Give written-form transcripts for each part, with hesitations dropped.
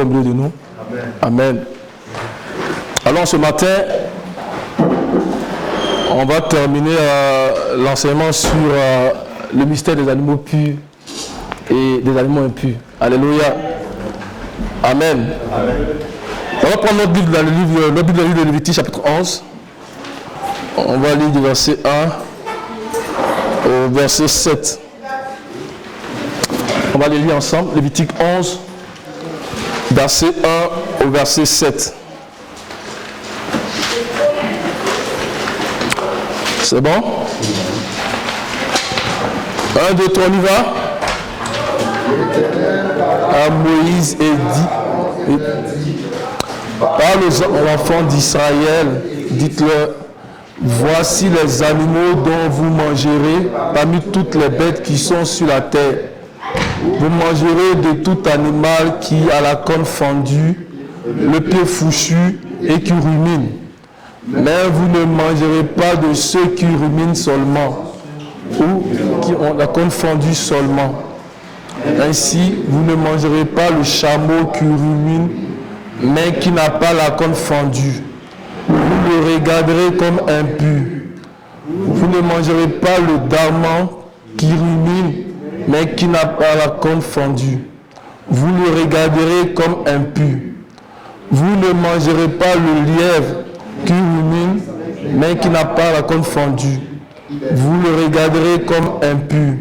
au milieu de nous. Amen. Alors ce matin, on va terminer l'enseignement sur le mystère des animaux purs et des animaux impurs. Alléluia. Amen. Amen. On va prendre notre Bible dans le livre de Lévitique chapitre 11. On va lire du verset 1 au verset 7. On va les lire ensemble. Lévitique 11, verset 1 au verset 7. C'est bon? 1, 2, 3, on y va. À Moïse et dit, parle aux enfants d'Israël, dites-leur, voici les animaux dont vous mangerez parmi toutes les bêtes qui sont sur la terre. Vous mangerez de tout animal qui a la corne fendue, le pied fourchu et qui rumine. Mais vous ne mangerez pas de ceux qui ruminent seulement ou qui ont la corne fendue seulement. Ainsi, vous ne mangerez pas le chameau qui rumine, mais qui n'a pas la corne fendue. Vous le regarderez comme impur. Vous ne mangerez pas le darman qui rumine, mais qui n'a pas la corne fendue. Vous le regarderez comme impur. Vous ne mangerez pas le lièvre qui rumine, mais qui n'a pas la corne fendue. Vous le regarderez comme impur.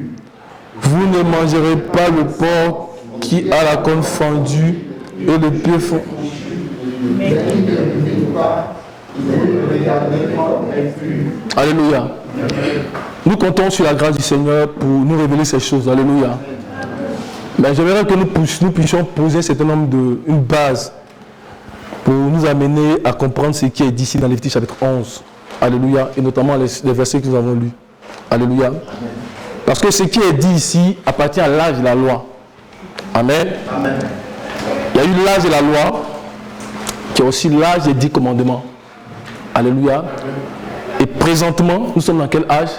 Vous ne mangerez pas le porc qui a la corne fendue et le pied fondu. Alléluia. Nous comptons sur la grâce du Seigneur pour nous révéler ces choses. Alléluia. Mais j'aimerais que nous puissions poser un certain nombre une base pour nous amener à comprendre ce qui est dit ici dans Lévitique chapitre 11. Alléluia. Et notamment les versets que nous avons lus. Alléluia. Parce que ce qui est dit ici appartient à l'âge de la loi. Amen. Amen. Il y a eu l'âge de la loi, qui est aussi l'âge des 10 commandements. Alléluia. Et présentement, nous sommes dans quel âge?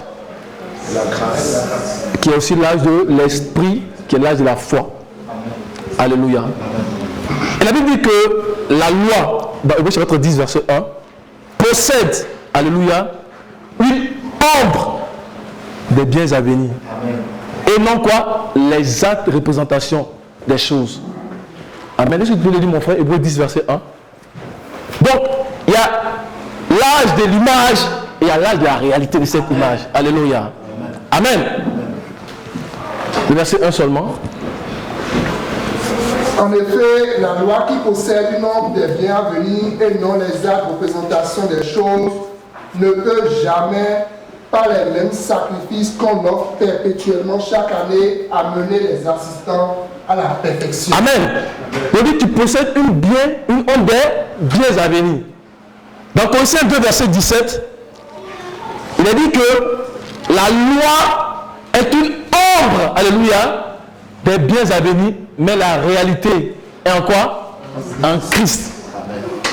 La grâce. Qui est aussi l'âge de l'esprit, qui est l'âge de la foi. Alléluia. Et la Bible dit que la loi, dans Hébreux chapitre 10, verset 1, possède, alléluia, une ombre des biens à venir. Amen. Et non quoi? Les actes de représentation des choses. Amen. Est-ce que tu peux le dire, mon frère? Hébreux 10, verset 1. Donc, il y a l'âge de l'image et il y a l'âge de la réalité de cette image. Alléluia. Amen. Le verset 1 seulement. En effet, la loi qui possède une ombre des biens à venir et non les actes de représentation des choses ne peut jamais, par les mêmes sacrifices qu'on offre perpétuellement chaque année, amener les assistants à la perfection. Amen. Il dit que tu possèdes une ombre des biens à venir. Dans Colossiens 2, verset 17, il a dit que la loi est une ombre, alléluia, des biens à venir, mais la réalité est en quoi? En Christ.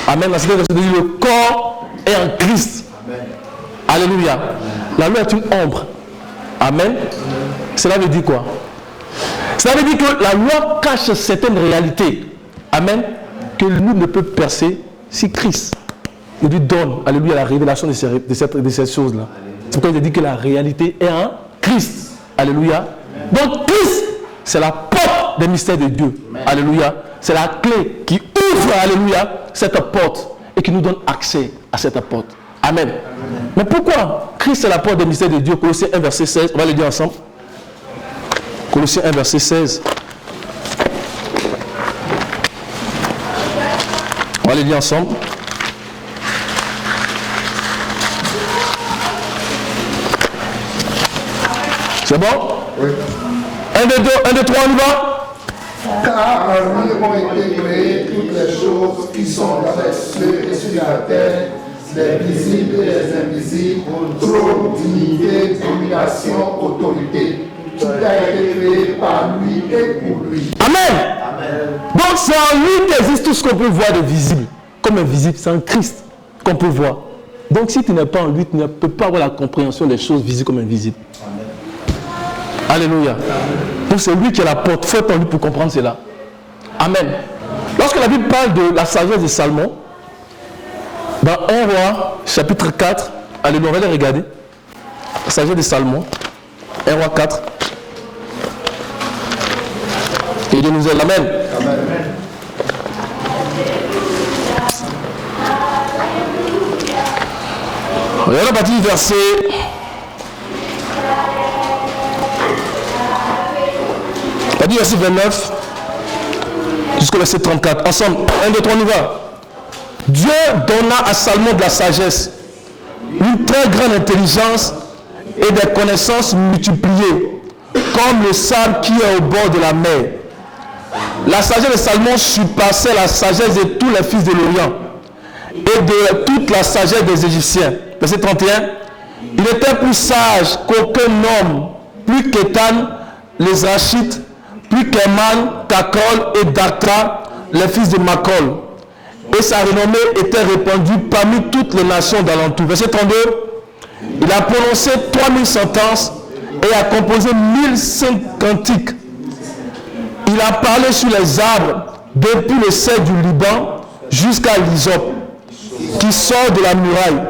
Amen. Dans ce verset, le corps est en Christ. Alléluia. La loi est une ombre. Amen. Cela veut dire quoi? Cela veut dire que la loi cache certaines réalités. Amen. Que nous ne peut percer si Christ nous donne, alléluia, la révélation de ces choses-là. C'est pourquoi il dit que la réalité est en Christ. Alléluia. Donc Christ, c'est la porte des mystères de Dieu. Alléluia. C'est la clé qui ouvre, alléluia, cette porte et qui nous donne accès à cette porte. Amen. Mais pourquoi Christ est la porte des mystères de Dieu? Colossiens 1, verset 16. On va le dire ensemble. Colossiens 1, verset 16. On va le dire ensemble. C'est bon? Oui. 1, 2, 3, on y va? Car en lui ont été créées toutes les choses qui sont dans les cieux et sur la terre, les visibles et les invisibles, trône, dignité, domination, autorité. Tout a été créé par lui et pour lui. Amen. Amen. Donc c'est en lui qu'existe tout ce qu'on peut voir de visible, comme invisible. C'est en Christ qu'on peut voir. Donc si tu n'es pas en lui, tu ne peux pas avoir la compréhension des choses visibles comme invisibles. Amen. Alléluia. Donc c'est lui qui est la porte. Il faut être en lui pour comprendre cela. Amen. Lorsque la Bible parle de la sagesse de Salomon, dans 1 Roi, chapitre 4, allez, on va les regarder. La sagesse de Salomon, 1 Roi 4. Et Dieu nous aide. Amen. Amen. Regardez la partie du verset. La partie du verset 29 jusqu'au verset 34. Ensemble, 1, 2, 3, on y va. Dieu donna à Salomon de la sagesse, une très grande intelligence et des connaissances multipliées, comme le sable qui est au bord de la mer. La sagesse de Salomon surpassait la sagesse de tous les fils de l'Orient et de toute la sagesse des Égyptiens. Verset 31. Il était plus sage qu'aucun homme, plus qu'Étan, les Rachites, plus qu'Eman, Kakol et Dakta, les fils de Makol. Et sa renommée était répandue parmi toutes les nations d'alentour. Verset 32. Il a prononcé 3000 sentences et a composé 1005 cantiques. Il a parlé sur les arbres depuis le cèdre du Liban jusqu'à l'hysope qui sort de la muraille.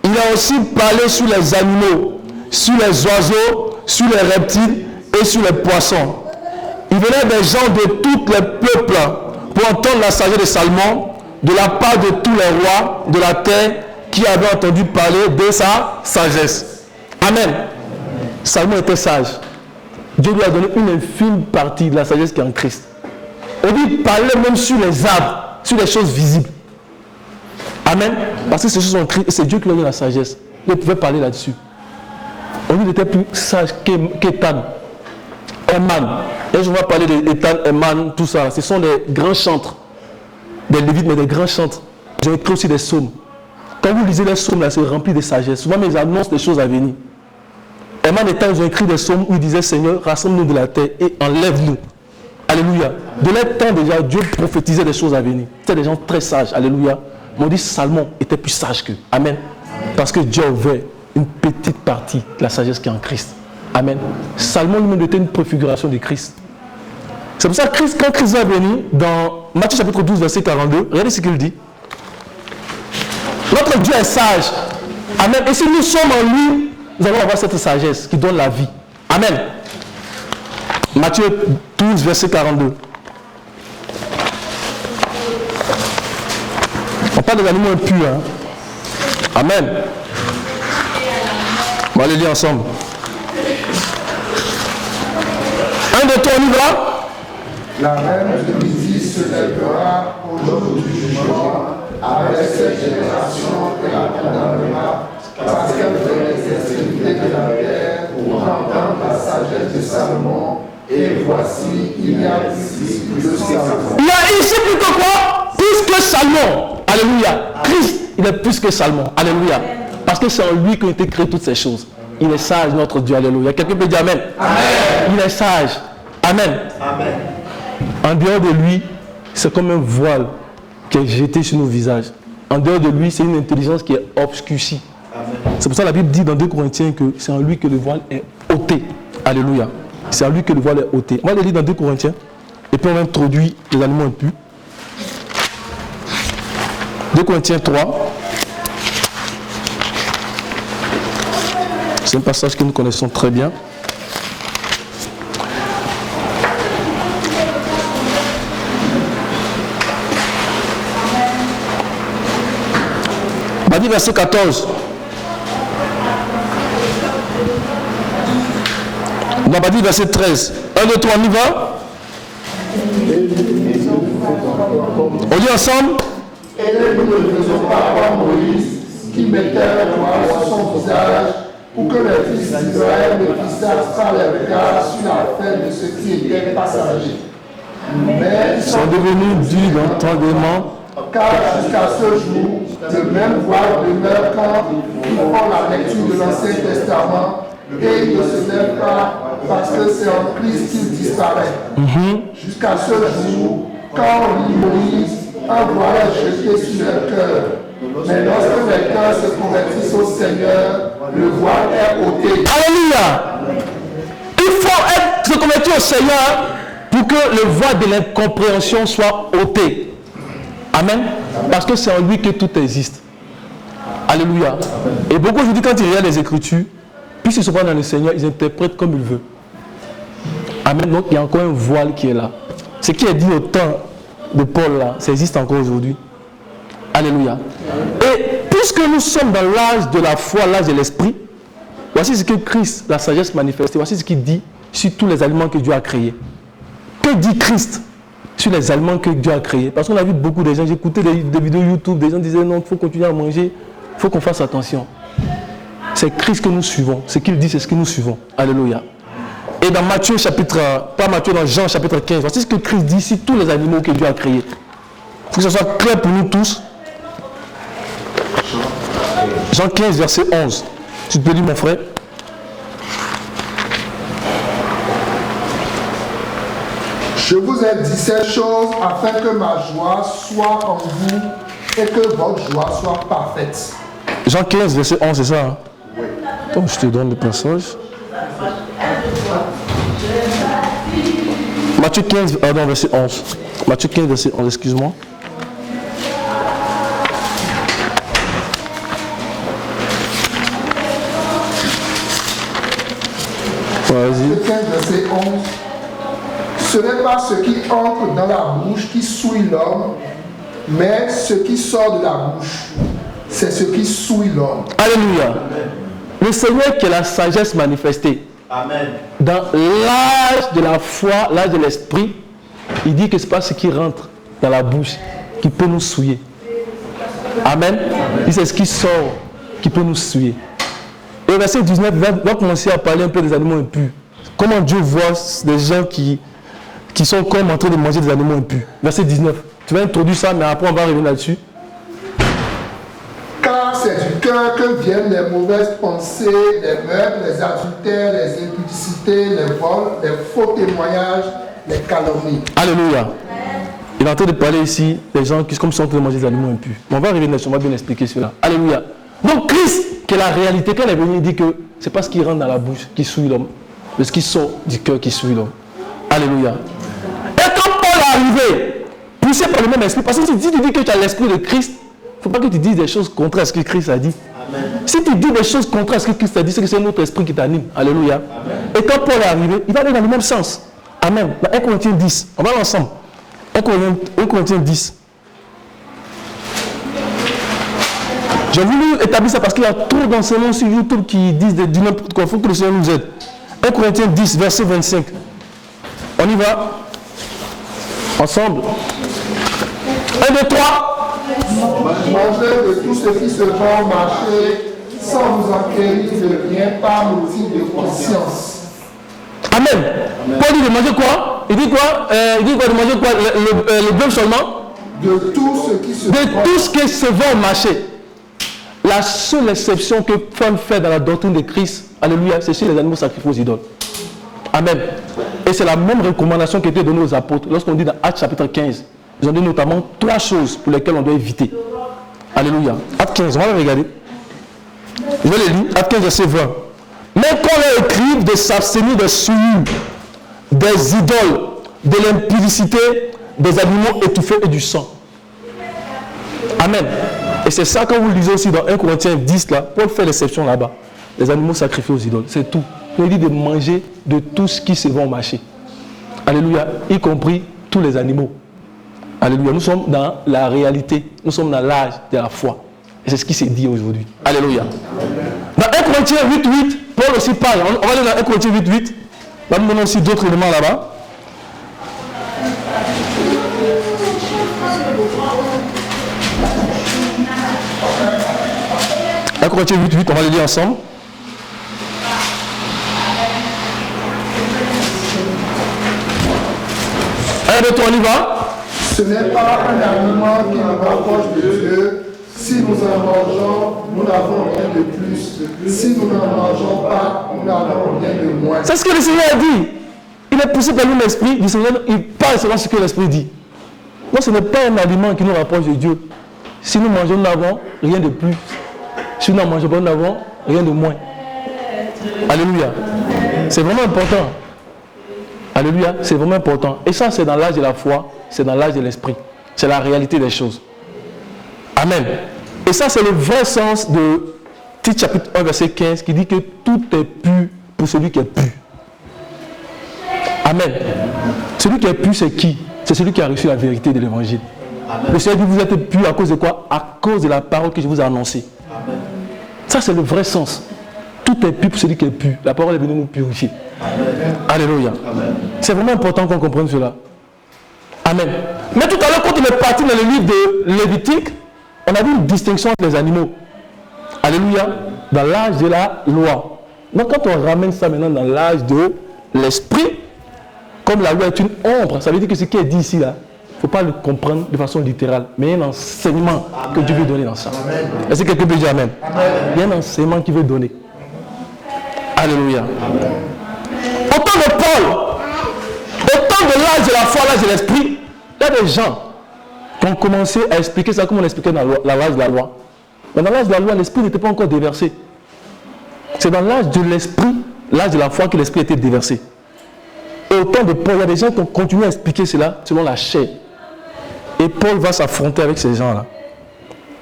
Il a aussi parlé sur les animaux, sur les oiseaux, sur les reptiles et sur les poissons. Il venait des gens de tous les peuples pour entendre la sagesse de Salomon de la part de tous les rois de la terre qui avaient entendu parler de sa sagesse. Amen. Salomon était sage. Dieu lui a donné une infime partie de la sagesse qui est en Christ. On dit il parlait même sur les arbres, sur les choses visibles. Amen. Parce que ces choses sont en Christ et c'est Dieu qui lui a donné la sagesse. Il pouvait parler là-dessus. On dit qu'il était plus sage qu'Étan, Eman. Et je vais parler d'Étan, Eman, tout ça. Ce sont des grands chantres. Des lévites, mais des grands chantres. J'ai écrit aussi des psaumes. Quand vous lisez les psaumes, là, c'est rempli de sagesse. Souvent, ils annoncent des choses à venir. Eman et Étan, ils ont écrit des psaumes où ils disaient Seigneur, rassemble-nous de la terre et enlève-nous. Alléluia. De leur temps déjà, Dieu prophétisait des choses à venir. C'était des gens très sages. Alléluia. Mais on dit Salomon était plus sage qu'eux. Amen. Parce que Dieu a ouvert une petite partie de la sagesse qui est en Christ. Amen. Salomon lui-même était une préfiguration de Christ. C'est pour ça que quand Christ va venir, dans Matthieu chapitre 12, verset 42, regardez ce qu'il dit. Notre Dieu est sage. Amen. Et si nous sommes en lui, nous allons avoir cette sagesse qui donne la vie. Amen. Matthieu 12, verset 42. On parle des animaux impurs. Hein? Amen. On va les lire ensemble. 1, 2, 3, on y va. La reine de midi se lèvera au jour du jugement avec cette génération et la condamnera parce qu'elle fait les extrémités de la terre pour entendre la sagesse de Salomon. Et voici, il y a ici plus que Salomon. Il y a ici plus que quoi? Plus que Salomon. Alléluia. Christ, il est plus que Salomon. Alléluia. Parce que c'est en lui qu'ont été créées toutes ces choses. Il est sage, notre Dieu. Alléluia. Quelqu'un peut dire Amen. Amen. Il est sage. Amen. Amen. En dehors de lui, c'est comme un voile qui est jeté sur nos visages. En dehors de lui, c'est une intelligence qui est obscurcie. C'est pour ça que la Bible dit dans 2 Corinthiens que c'est en lui que le voile est ôté. Alléluia. C'est en lui que le voile est ôté. On va le lire dans 2 Corinthiens. Et puis on introduit les animaux impurs. 2 Corinthiens 3. C'est un passage que nous connaissons très bien. On va dire verset 14. On va dire verset 13. 1, 2, 3, on y va. On dit ensemble. Et nous ne faisons pas voir Moïse qui mettait le voile sur son visage pour que les fils d'Israël ne fixassent pas les regards sur la fin de ce qui était passager. Mais ils sont devenus durs d'entendement. Car jusqu'à ce jour, le même voile demeure quand ils font la lecture de l'Ancien Testament et ils ne se lèvent pas parce que c'est en Christ qu'il disparaît. Jusqu'à ce jour, quand on lit Moïse, un voile est jeté sur leur cœur. Mais lorsque les cœurs se convertissent au Seigneur, le voile est ôté. Alléluia. Il faut se convertir au Seigneur pour que le voile de l'incompréhension soit ôté. Amen. Parce que c'est en lui que tout existe. Alléluia. Et beaucoup aujourd'hui, quand ils regardent les Écritures, puisqu'ils se prennent dans le Seigneur, ils interprètent comme ils veulent. Amen. Donc il y a encore un voile qui est là. Ce qui est dit au temps de Paul là, ça existe encore aujourd'hui. Alléluia. Et puisque nous sommes dans l'âge de la foi, l'âge de l'esprit, voici ce que Christ, la sagesse manifestée, voici ce qu'il dit sur tous les aliments que Dieu a créés. Que dit Christ sur les aliments que Dieu a créés? Parce qu'on a vu beaucoup de gens, j'écoutais des vidéos YouTube, des gens disaient non, il faut continuer à manger, il faut qu'on fasse attention. C'est Christ que nous suivons. Ce qu'il dit, c'est ce que nous suivons. Alléluia. Et dans Matthieu chapitre, pas Matthieu, dans Jean chapitre 15, voici ce que Christ dit sur tous les animaux que Dieu a créés. Il faut que ce soit clair pour nous tous. Jean 15, verset 11. Tu peux lire, mon frère? Je vous ai dit ces choses afin que ma joie soit en vous et que votre joie soit parfaite. Jean 15, verset 11, c'est ça, hein? Oui. Donc, je te donne le passage. Matthieu 15, pardon, verset 11. Matthieu 15, verset 11, excuse-moi. Vas-y. 15, verset 11. Ce n'est pas ce qui entre dans la bouche qui souille l'homme, mais ce qui sort de la bouche, c'est ce qui souille l'homme. Alléluia. Le Seigneur qui est la sagesse manifestée. Amen. Dans l'âge de la foi, l'âge de l'esprit, il dit que ce n'est pas ce qui rentre dans la bouche qui peut nous souiller. Amen. Il c'est ce qui sort qui peut nous souiller. Et au verset 19, va commencer à parler un peu des animaux impurs. Comment Dieu voit des gens qui sont comme en train de manger des animaux impurs. Verset 19. Tu vas introduire ça, mais après on va revenir là-dessus. Car c'est du cœur que viennent les mauvaises pensées, les meurtres, les adultères, les impudicités, les vols, les faux témoignages, les calomnies. Alléluia. Il est en train de parler ici des gens qui sont en train de manger des animaux impurs. Mais on va revenir là-dessus, on va bien expliquer cela. Alléluia. Donc Christ, qui est la réalité, quand il est venu, il dit que ce n'est pas ce qui rentre dans la bouche qui souille l'homme, mais ce qui sort du cœur qui souille l'homme. Alléluia. Et quand Paul est arrivé, poussé par le même esprit, parce que si tu dis que tu as l'esprit de Christ, il ne faut pas que tu dises des choses contraires à ce que Christ a dit. Amen. Si tu dis des choses contraires à ce que Christ a dit, c'est que c'est notre esprit qui t'anime. Alléluia. Amen. Et quand Paul est arrivé, il va aller dans le même sens. Amen. Dans 1 Corinthiens 10, on va aller ensemble. 1 Corinthiens 10. J'ai voulu établir ça parce qu'il y a trop d'enseignements sur YouTube qui disent du n'importe quoi. Il faut que le Seigneur nous aide. 1 Corinthiens 10, verset 25. On y va. Ensemble. 1, 2, 3. Mangez de tout ce qui se vend au marché sans vous enquérir de rien par motif de conscience. Amen. Paul dit de manger quoi? Il dit quoi? Il dit quoi de manger quoi? Le bœuf seulement? De tout ce qui se vend. De tout ce qui se vend au marché. La seule exception que Paul fait dans la doctrine de Christ, alléluia, c'est sur les animaux sacrifiés aux idoles. Amen. Et c'est la même recommandation qui a été donnée aux apôtres. Lorsqu'on dit dans Actes chapitre 15, ils ont dit notamment 3 choses pour lesquelles on doit éviter. Alléluia. Actes 15, on va le regarder. Je vais les lire. Actes 15, verset 20. Mais qu'on leur écrive de s'abstenir des souillures, des idoles, de l'impudicité, des animaux étouffés et du sang. Amen. Et c'est ça, quand vous le lisez aussi dans 1 Corinthiens 10, là, Paul fait l'exception là-bas. Les animaux sacrifiés aux idoles, c'est tout. Il dit de manger de tout ce qui se vend au marché. Alléluia. Y compris tous les animaux. Alléluia. Nous sommes dans la réalité. Nous sommes dans l'âge de la foi. Et c'est ce qui s'est dit aujourd'hui. Alléluia. Dans 1 Corinthiens 8.8, Paul aussi parle. On va aller dans 1 Corinthiens 8.8. Là, nous donnons aussi d'autres éléments là-bas. Corinthiens 8.8, on va le lire ensemble. Allez, on y va. Ce n'est pas un aliment qui nous rapproche de Dieu. Si nous en mangeons, nous n'avons rien de plus. Si nous n'en mangeons pas, nous n'avons rien de moins. C'est ce que le Seigneur a dit. Il est poussé par l'esprit du Seigneur. Il parle selon ce que l'esprit dit. Non, ce n'est pas un aliment qui nous rapproche de Dieu. Si nous mangeons, nous n'avons rien de plus. Si nous n'en mangeons pas, nous n'avons rien de moins. Alléluia. C'est vraiment important. Alléluia, c'est vraiment important. Et ça, c'est dans l'âge de la foi, c'est dans l'âge de l'esprit. C'est la réalité des choses. Amen. Et ça, c'est le vrai sens de Tite chapitre 1, verset 15, qui dit que tout est pur pour celui qui est pur. Amen. Celui qui est pur, c'est qui? C'est celui qui a reçu la vérité de l'évangile. Le Seigneur dit, vous êtes pur à cause de quoi? À cause de la parole que je vous ai annoncée. Amen. Ça, c'est le vrai sens. Tout est pur pour celui qui est pur. La parole est venue nous purifier. Amen. Alléluia. Amen. C'est vraiment important qu'on comprenne cela. Amen. Mais tout à l'heure, quand on est parti dans le livre de Lévitique, on a vu une distinction entre les animaux. Alléluia. Dans l'âge de la loi. Donc quand on ramène ça maintenant dans l'âge de l'esprit, comme la loi est une ombre, ça veut dire que ce qui est dit ici, là, il ne faut pas le comprendre de façon littérale. Mais il y a un enseignement que Dieu veut donner dans ça. Est-ce que quelqu'un peut dire Amen? Il y a un enseignement qu'il veut donner. Alléluia. Amen. Au temps de Paul, au temps de l'âge de la foi, l'âge de l'esprit, il y a des gens qui ont commencé à expliquer ça comme on expliquait dans l'âge de la loi. Mais dans l'âge de la loi, l'esprit n'était pas encore déversé. C'est dans l'âge de l'esprit, l'âge de la foi, que l'esprit était déversé. Et au temps de Paul, il y a des gens qui ont continué à expliquer cela selon la chair. Et Paul va s'affronter avec ces gens-là.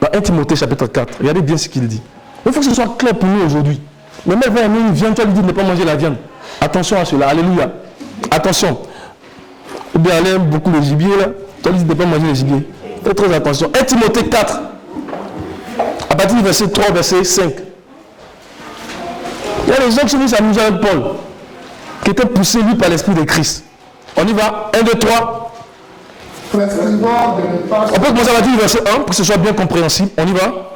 Dans 1 Timothée chapitre 4, regardez bien ce qu'il dit. Il faut que ce soit clair pour nous aujourd'hui. Le mec va amener une viande, tu vas lui dire de ne pas manger la viande. Attention à cela, alléluia. Attention. Ou bien elle aime beaucoup le gibier là, tu vas lui dire de ne pas manger le gibier. Faites très attention. 1 Timothée 4, à partir du verset 3, verset 5. Il y a des gens qui sont venus s'amuser avec Paul, qui étaient poussés lui par l'esprit de Christ. On y va, 1, 2, 3. On peut commencer à partir du verset 1 pour que ce soit bien compréhensible. On y va.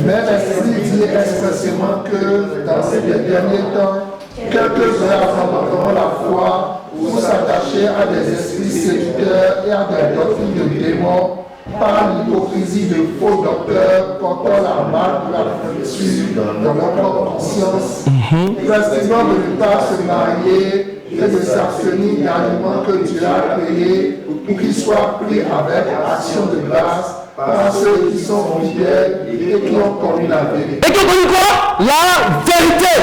Mais l'Esprit dit expressément que dans ces derniers temps, quelques frères abandonneront la foi pour s'attacher à des esprits séducteurs et à des doctrines de démons par l'hypocrisie de faux docteurs portant la marque de la friture dans leur propre conscience. Précisément de ne pas se marier et de s'abstenir d'aliments que Dieu a créés pour qu'ils soient pris avec action de grâce par ceux qui sont fidèles et qui ont connu la vérité. Et qui ont connu quoi? La vérité.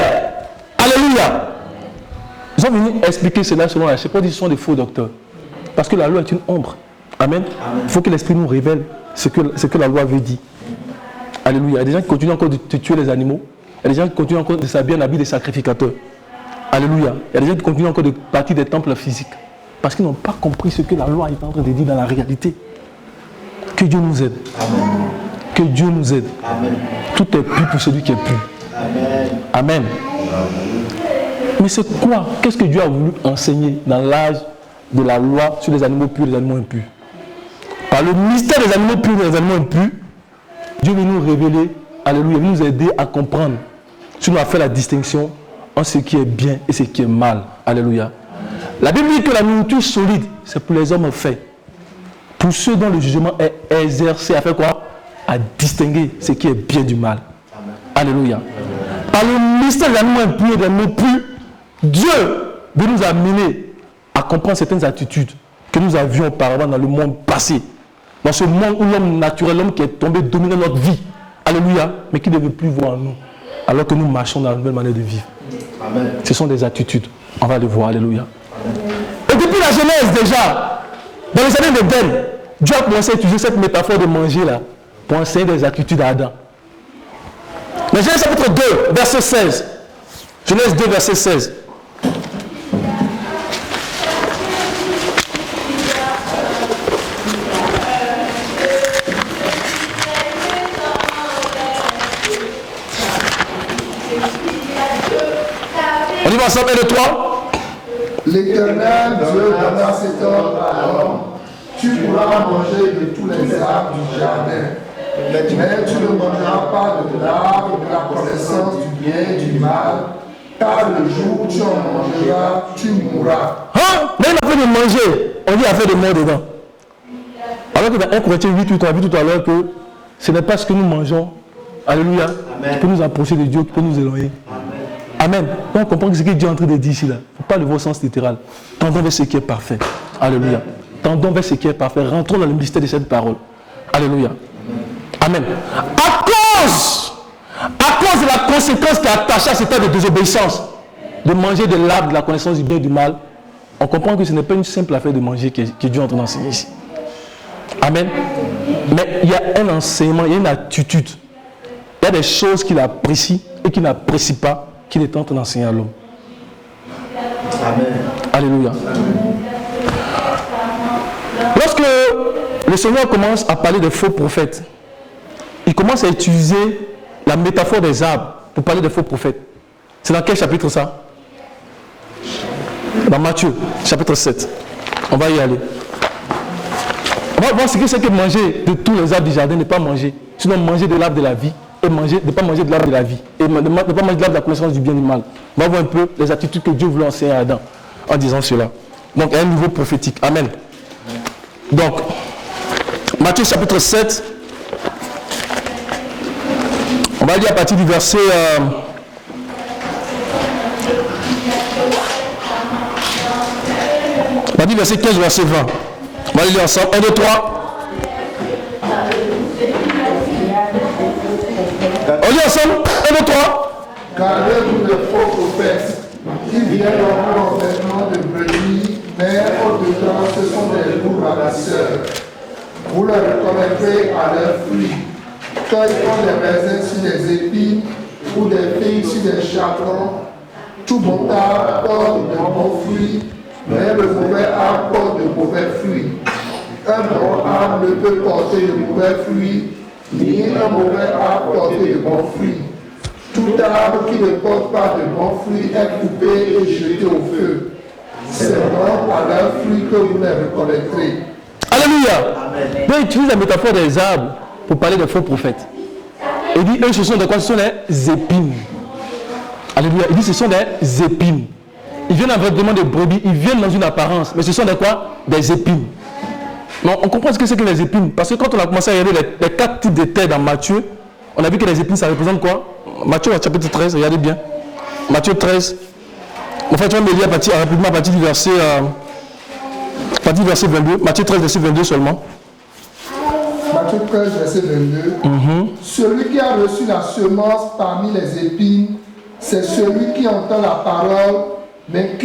Alléluia. Ils sont venus expliquer cela selon la chair. Pourquoi ils sont des faux docteurs? Parce que la loi est une ombre. Amen. Il faut que l'Esprit nous révèle ce que la loi veut dire. Alléluia. Il y a des gens qui continuent encore de tuer les animaux. Il y a des gens qui continuent encore de s'habiller en habit des sacrificateurs. Alléluia. Il y a des gens qui continuent encore de partir des temples physiques. Parce qu'ils n'ont pas compris ce que la loi est en train de dire dans la réalité. Que Dieu nous aide. Amen. Que Dieu nous aide. Amen. Tout est pur pour celui qui est pur. Amen. Amen. Mais c'est quoi? Qu'est-ce que Dieu a voulu enseigner dans l'âge de la loi sur les animaux purs et les animaux impurs? Par le mystère des animaux purs et des animaux impurs, Dieu veut nous révéler, alléluia, veut nous aider à comprendre. Si nous avons fait la distinction entre ce qui est bien et ce qui est mal. Alléluia. La Bible dit que la nourriture solide, c'est pour les hommes faits. Pour ceux dont le jugement est exercé à faire quoi? À distinguer ce qui est bien du mal. Amen. Alléluia. Amen. Par le mystère des animaux impurs et des animaux purs, Dieu veut nous amener à comprendre certaines attitudes que nous avions auparavant dans le monde passé. Dans ce monde où l'homme naturel, l'homme qui est tombé dominer notre vie. Alléluia. Mais qui ne veut plus voir nous. Alors que nous marchons dans la nouvelle manière de vivre. Amen. Ce sont des attitudes. On va le voir. Alléluia. Amen. Et depuis la Genèse déjà, dans les années d'Éden, Dieu a commencé à utiliser cette métaphore de manger là pour enseigner des attitudes à Adam. Dans Genèse chapitre 2, verset 16. Genèse 2, verset 16. On y va ensemble, 1, 2, 3. L'Éternel Dieu donna cet ordre à l'homme. Tu pourras manger de tous les arbres du jardin, mais tu ne mangeras pas de l'arbre de la connaissance du bien et du mal, car le jour où tu en mangeras, tu mourras. Hein? Mais il a fait de manger, on dit affaire de mort dedans. Alors que dans 1 Corinthiens 8, on a vu tout à l'heure que ce n'est pas ce que nous mangeons, alléluia, qui peut nous approcher de Dieu, qui peut nous éloigner. Amen. On comprend que ce que Dieu est en train de dire ici, là, il ne faut pas le voir au sens littéral. Tendons vers ce qui est parfait. Alléluia. Tendons vers ce qui est parfait. Rentrons dans le mystère de cette parole. Alléluia. Amen. À cause de la conséquence qui est attachée à cet état de désobéissance, de manger de l'arbre de la connaissance du bien et du mal, on comprend que ce n'est pas une simple affaire de manger que Dieu est en train d'enseigner ici. Amen. Mais il y a un enseignement, il y a une attitude. Il y a des choses qu'il apprécie et qu'il n'apprécie pas, qu'il est en train d'enseigner à l'homme. Amen. Alléluia. Lorsque le Seigneur commence à parler des faux prophètes, il commence à utiliser la métaphore des arbres pour parler des faux prophètes. C'est dans quel chapitre ça? Dans Matthieu, chapitre 7. On va y aller. On va voir ce que c'est que manger de tous les arbres du jardin, ne pas manger. Sinon manger de l'arbre de la vie et ne pas manger de l'arbre de la vie. Et ne pas manger de l'arbre de la connaissance du bien et du mal. On va voir un peu les attitudes que Dieu voulait enseigner à Adam en disant cela. Donc un niveau prophétique. Amen. Donc, Matthieu chapitre 7. On va lire à partir du verset... on va dire verset 15, verset 20. On va lire ensemble. 1, 2, 3. On lit ensemble. 1, 2, 3. Gardez-vous de faux prophètes qui viennent en vêtements de brebis, mais au-dedans ce sont des loups ramasseurs. Vous le reconnaîtrez à leurs fruits. Quand ils font des raisins sur des épines ou des figues sur des chaperons, tout bon arbre porte de bons fruits, mais le mauvais arbre porte de mauvais fruits. Un bon arbre ne peut porter de mauvais fruits, ni un mauvais arbre porter de bons fruits. Tout arbre qui ne porte pas de bons fruits est coupé et jeté au feu. C'est donc à leurs fruits que vous les reconnaîtrez. Alléluia. Donc il utilise la métaphore des arbres pour parler des faux prophètes. Il dit, eux, ce sont des quoi? Ce sont des épines. Alléluia. Il dit, ce sont des épines. Ils viennent en vêtements de brebis, ils viennent dans une apparence, mais ce sont des quoi? Des épines. Non, on comprend ce que c'est que les épines. Parce que quand on a commencé à regarder les 4 types de terres dans Matthieu, on a vu que les épines, ça représente quoi? Matthieu, chapitre 13, regardez bien. Matthieu 13. En fait, on va me lire rapidement à partir du verset 22. Matthieu 13, verset 22 seulement. Matthieu 13, verset 22. Celui qui a reçu la semence parmi les épines, c'est celui qui entend la parole, mais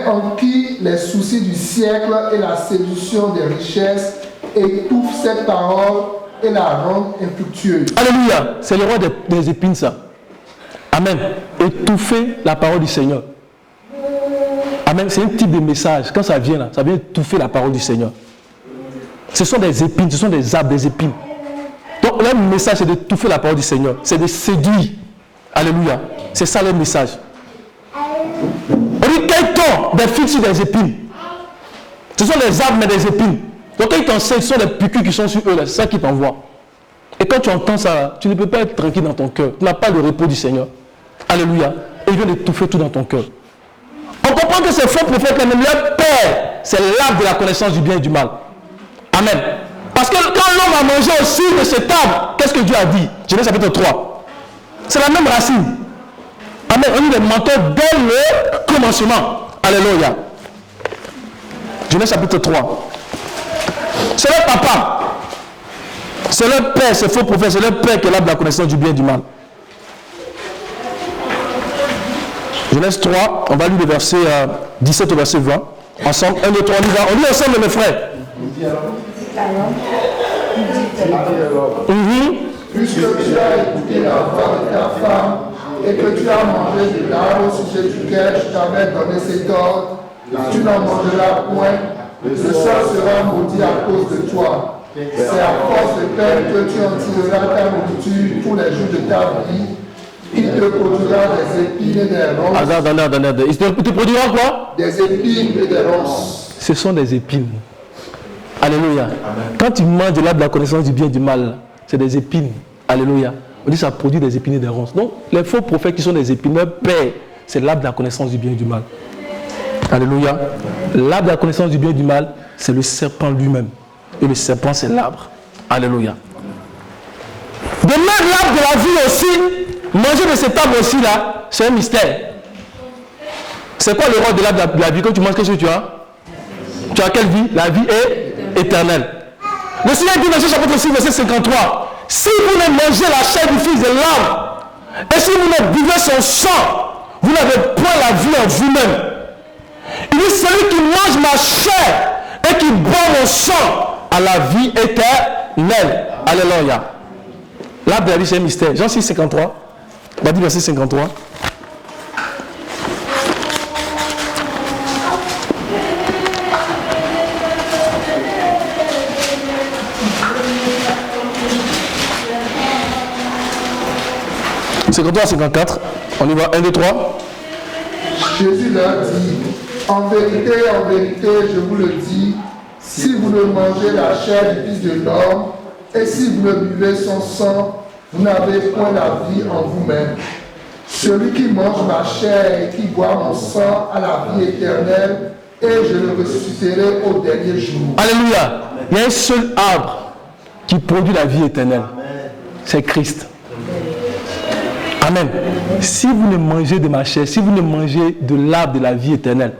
en qui les soucis du siècle et la séduction des richesses étouffent cette parole et la rendent infructueuse. Alléluia. C'est le roi des épines, ça. Amen. Étouffer la parole du Seigneur. Amen. C'est un type de message. Quand ça vient là, ça vient étouffer la parole du Seigneur. Ce sont des épines, ce sont des arbres, des épines. Donc leur message, c'est d'étouffer la parole du Seigneur. C'est de séduire. Alléluia. C'est ça leur message. On dit quel temps des figues sur des épines. Ce sont des arbres mais des épines. Donc quand ils t'enseignent, ce sont des piqûres qui sont sur eux. C'est ça qui t'envoie. Et quand tu entends ça, tu ne peux pas être tranquille dans ton cœur. Tu n'as pas le repos du Seigneur. Alléluia. Et il vient d'étouffer tout dans ton cœur. On comprend que ces faux prophètes, même leur père, c'est l'arbre de la connaissance du bien et du mal. Amen. Parce que quand l'homme a mangé aussi de cet arbre, qu'est-ce que Dieu a dit? Genèse chapitre 3. C'est la même racine. Amen. On dit les menteurs dès le commencement. Alléluia. Genèse chapitre 3. C'est leur papa. C'est leur père, c'est faux prophète, c'est leur père qui est l'arbre de la connaissance du bien et du mal. Genèse 3, on va lire le verset 17 au verset 20. Ensemble, 1, 2, 3, on y va. On lit ensemble, mes frères. Puisque tu as écouté la voix de ta femme et que tu as mangé de l'arbre au sujet duquel je t'avais donné cet ordre, tu n'en mangeras point, le sol sera maudit à cause de toi. C'est à force de peine que tu en tireras ta nourriture tous les jours de ta vie. Il te produira des épines et des ronces. Attends. Il te produira quoi? Des épines et des ronces. Ce sont des épines. Alléluia. Amen. Quand tu manges de l'arbre de la connaissance du bien et du mal, c'est des épines. Alléluia. On dit que ça produit des épines et des ronces. Donc, les faux prophètes qui sont des épines, leur père, c'est l'arbre de la connaissance du bien et du mal. Alléluia. L'arbre de la connaissance du bien et du mal, c'est le serpent lui-même. Et le serpent, c'est l'arbre. Alléluia. De même, l'arbre de la vie aussi, manger de cet arbre aussi là, c'est un mystère. C'est quoi le rôle de l'arbre de la vie? Quand tu manges, qu'est-ce que tu as? Tu as quelle vie? La vie est éternelle. Le Seigneur dit dans chapitre 6, verset 53, si vous ne mangez la chair du Fils de l'homme, et si vous ne buvez son sang, vous n'avez point la vie en vous-même. Il Il dit, celui qui mange ma chair et qui boit mon sang à la vie éternelle. Alléluia. L'arbre de la vie, c'est un mystère. Jean 6, 53. On va dire verset 53. C'est 53 à 54. On y va. 1, 2, 3. Jésus leur dit, en vérité, je vous le dis, si vous ne mangez la chair du Fils de l'homme, et si vous ne buvez son sang, vous n'avez point la vie en vous-même. Celui qui mange ma chair et qui boit mon sang a la vie éternelle, et je le ressusciterai au dernier jour. Alléluia. Il y a un seul arbre qui produit la vie éternelle. C'est Christ. Amen. Si vous ne mangez de ma chair, si vous ne mangez de l'arbre de la vie éternelle,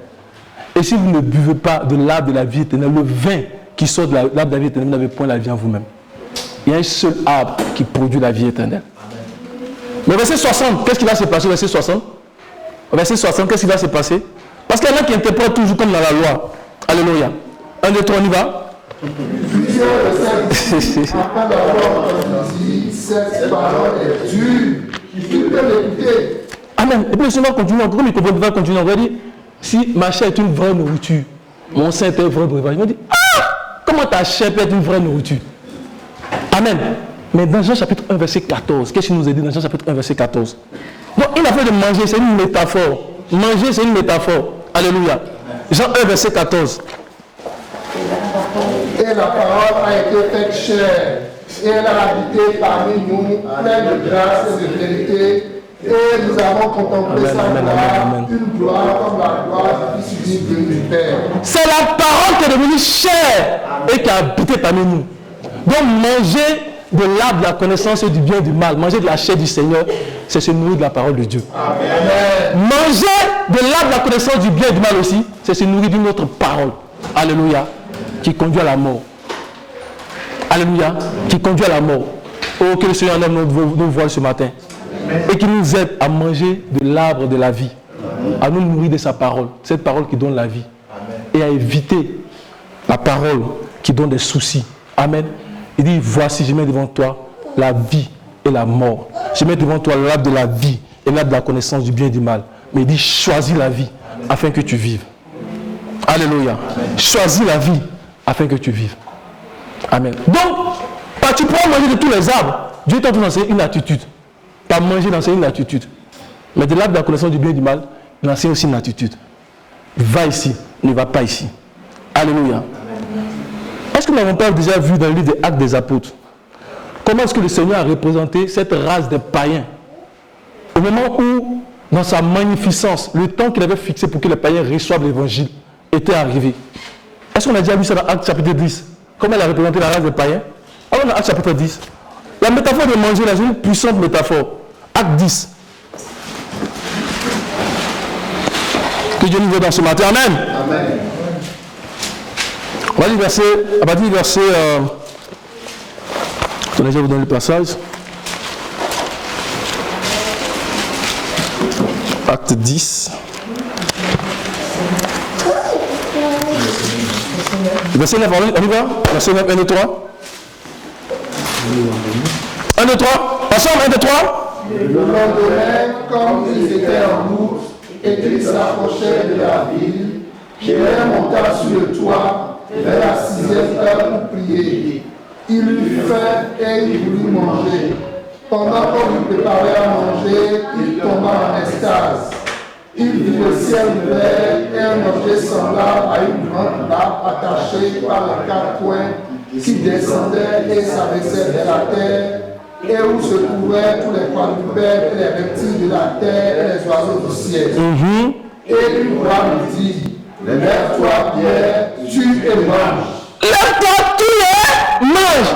et si vous ne buvez pas de l'arbre de la vie éternelle, le vin qui sort de l'arbre de la vie éternelle, vous n'avez point la vie en vous-même. Il y a un seul arbre qui produit la vie éternelle. Mais verset 60, qu'est-ce qui va se passer? Verset 60. Verset 60, qu'est-ce qui va se passer? Parce qu'il y en a qui interprètent toujours comme dans la loi. Alléluia. 1, 2, 3, on y va. Plusieurs de celles qui, après l'avoir entendu, cette parole est dure. Qui peut l'écouter? Amen. Et puis le Seigneur continue encore, comme il comprend, il va continuer. On va dire, si ma chair est une vraie nourriture, mon sein est un vrai breuvage. Il va dire, ah, comment ta chair peut être une vraie nourriture? Amen. Mais dans Jean chapitre 1, verset 14, qu'est-ce qu'il nous a dit dans Jean chapitre 1, verset 14? Donc, il a fait de manger, c'est une métaphore. Manger, c'est une métaphore. Alléluia. Jean 1, verset 14. Et la parole a été faite chair, et elle a habité parmi nous, pleine de grâce et de vérité, et nous avons contemplé sa gloire, une gloire comme la gloire du Fils unique du Père. C'est la parole qui est devenue chair et qui a habité parmi nous. Donc manger de l'arbre de la connaissance du bien et du mal, manger de la chair du Seigneur, c'est se nourrir de la parole de Dieu. Amen. Manger de l'arbre de la connaissance du bien et du mal aussi, c'est se nourrir d'une autre parole. Alléluia. Qui conduit à la mort. Alléluia. Qui conduit à la mort. Oh, que le Seigneur en aime nous voile ce matin. Et qui nous aide à manger de l'arbre de la vie. À nous nourrir de sa parole. Cette parole qui donne la vie. Et à éviter la parole qui donne des soucis. Amen. Il dit, voici, je mets devant toi la vie et la mort. Je mets devant toi l'arbre de la vie et l'arbre de la connaissance du bien et du mal. Mais il dit, choisis la vie afin que tu vives. Alléluia. Choisis la vie afin que tu vives. Amen. Donc, tu pourras manger de tous les arbres. Dieu t'a enseigné une attitude. Pas manger, d'enseigner une attitude. Mais de l'arbre de la connaissance du bien et du mal, il enseigne aussi une attitude. Va ici, ne va pas ici. Alléluia. Est-ce que nous n'avons pas déjà vu dans le livre des Actes des Apôtres comment est-ce que le Seigneur a représenté cette race de païens au moment où, dans sa magnificence, le temps qu'il avait fixé pour que les païens reçoivent l'évangile était arrivé? Est-ce qu'on a déjà vu ça dans Actes chapitre 10? Comment il a représenté la race des païens? Alors dans Actes chapitre 10, la métaphore de manger, c'est une puissante métaphore. Acte 10. Que Dieu nous aide dans ce matin. Amen. Amen. On va dire à partir du verset. Attendez, je vais vous donner le passage. Acte 10. Verset 9, on y va? Verset 9, 1, 2, 3. 1, 2, 3. Ensemble, 1, 2, 3. Le lendemain, comme ils étaient en route et qu'ils s'approchaient de la ville, Pierre monta sur le toit vers la 6e heure pour prier. Il eut faim et il voulut manger. Pendant qu'on lui préparait à manger, il tomba en extase. Il vit le ciel ouvert et un objet semblable à une grande barbe attachée par les 4 coins qui descendait et s'abaissait vers la terre, et où se trouvaient tous les quadrupèdes et les reptiles de la terre et les oiseaux du ciel. Et une voix lui dit, lève-toi Pierre, tue et mange. Lève-toi, tue et mange.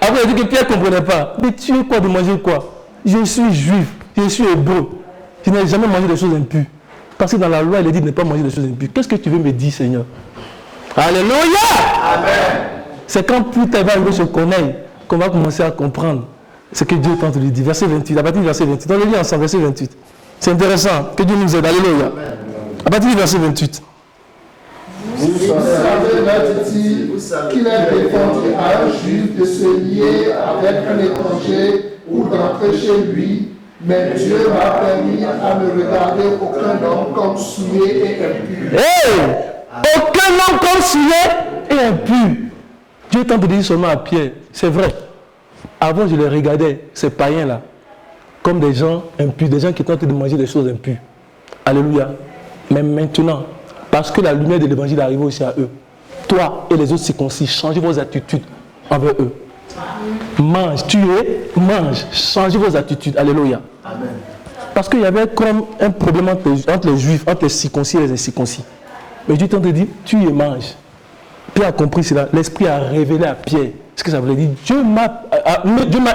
Après, il dit que Pierre ne comprenait pas. Mais tuer quoi, de manger quoi? Je suis juif, je suis hébreu. Je n'ai jamais mangé des choses impures. Parce que dans la loi, il est dit de ne pas manger des choses impures. Qu'est-ce que tu veux me dire, Seigneur? Alléluia! Amen. C'est quand plus tu vas arriver se connaître qu'on va commencer à comprendre ce que Dieu tente de lui dire. Verset 28, à partir du verset 28. On le lit ensemble, verset 28. C'est intéressant. Que Dieu nous aide. Alléluia. Amen. À partir du verset 28. Vous savez, leur dit-il, qu'il est défendu à un juif de se lier avec un étranger ou d'entrer chez lui, mais Dieu m'a permis à ne regarder aucun homme comme souillé et impur. Aucun homme comme souillé et impur. Dieu tente de dire seulement à Pierre, c'est vrai. Avant, je les regardais, ces païens-là, comme des gens impurs, des gens qui tentent de manger des choses impures. Alléluia. Mais maintenant, parce que la lumière de l'évangile est arrivée aussi à eux, toi et les autres circoncis, changez vos attitudes envers eux. Mange, tuez, mange, changez vos attitudes. Alléluia. Amen. Parce qu'il y avait comme un problème entre les juifs, entre les circoncis et les incirconcis. Mais Dieu tente de dire, tue et mange. Pierre a compris cela. L'Esprit a révélé à Pierre ce que ça voulait dire. Dieu m'a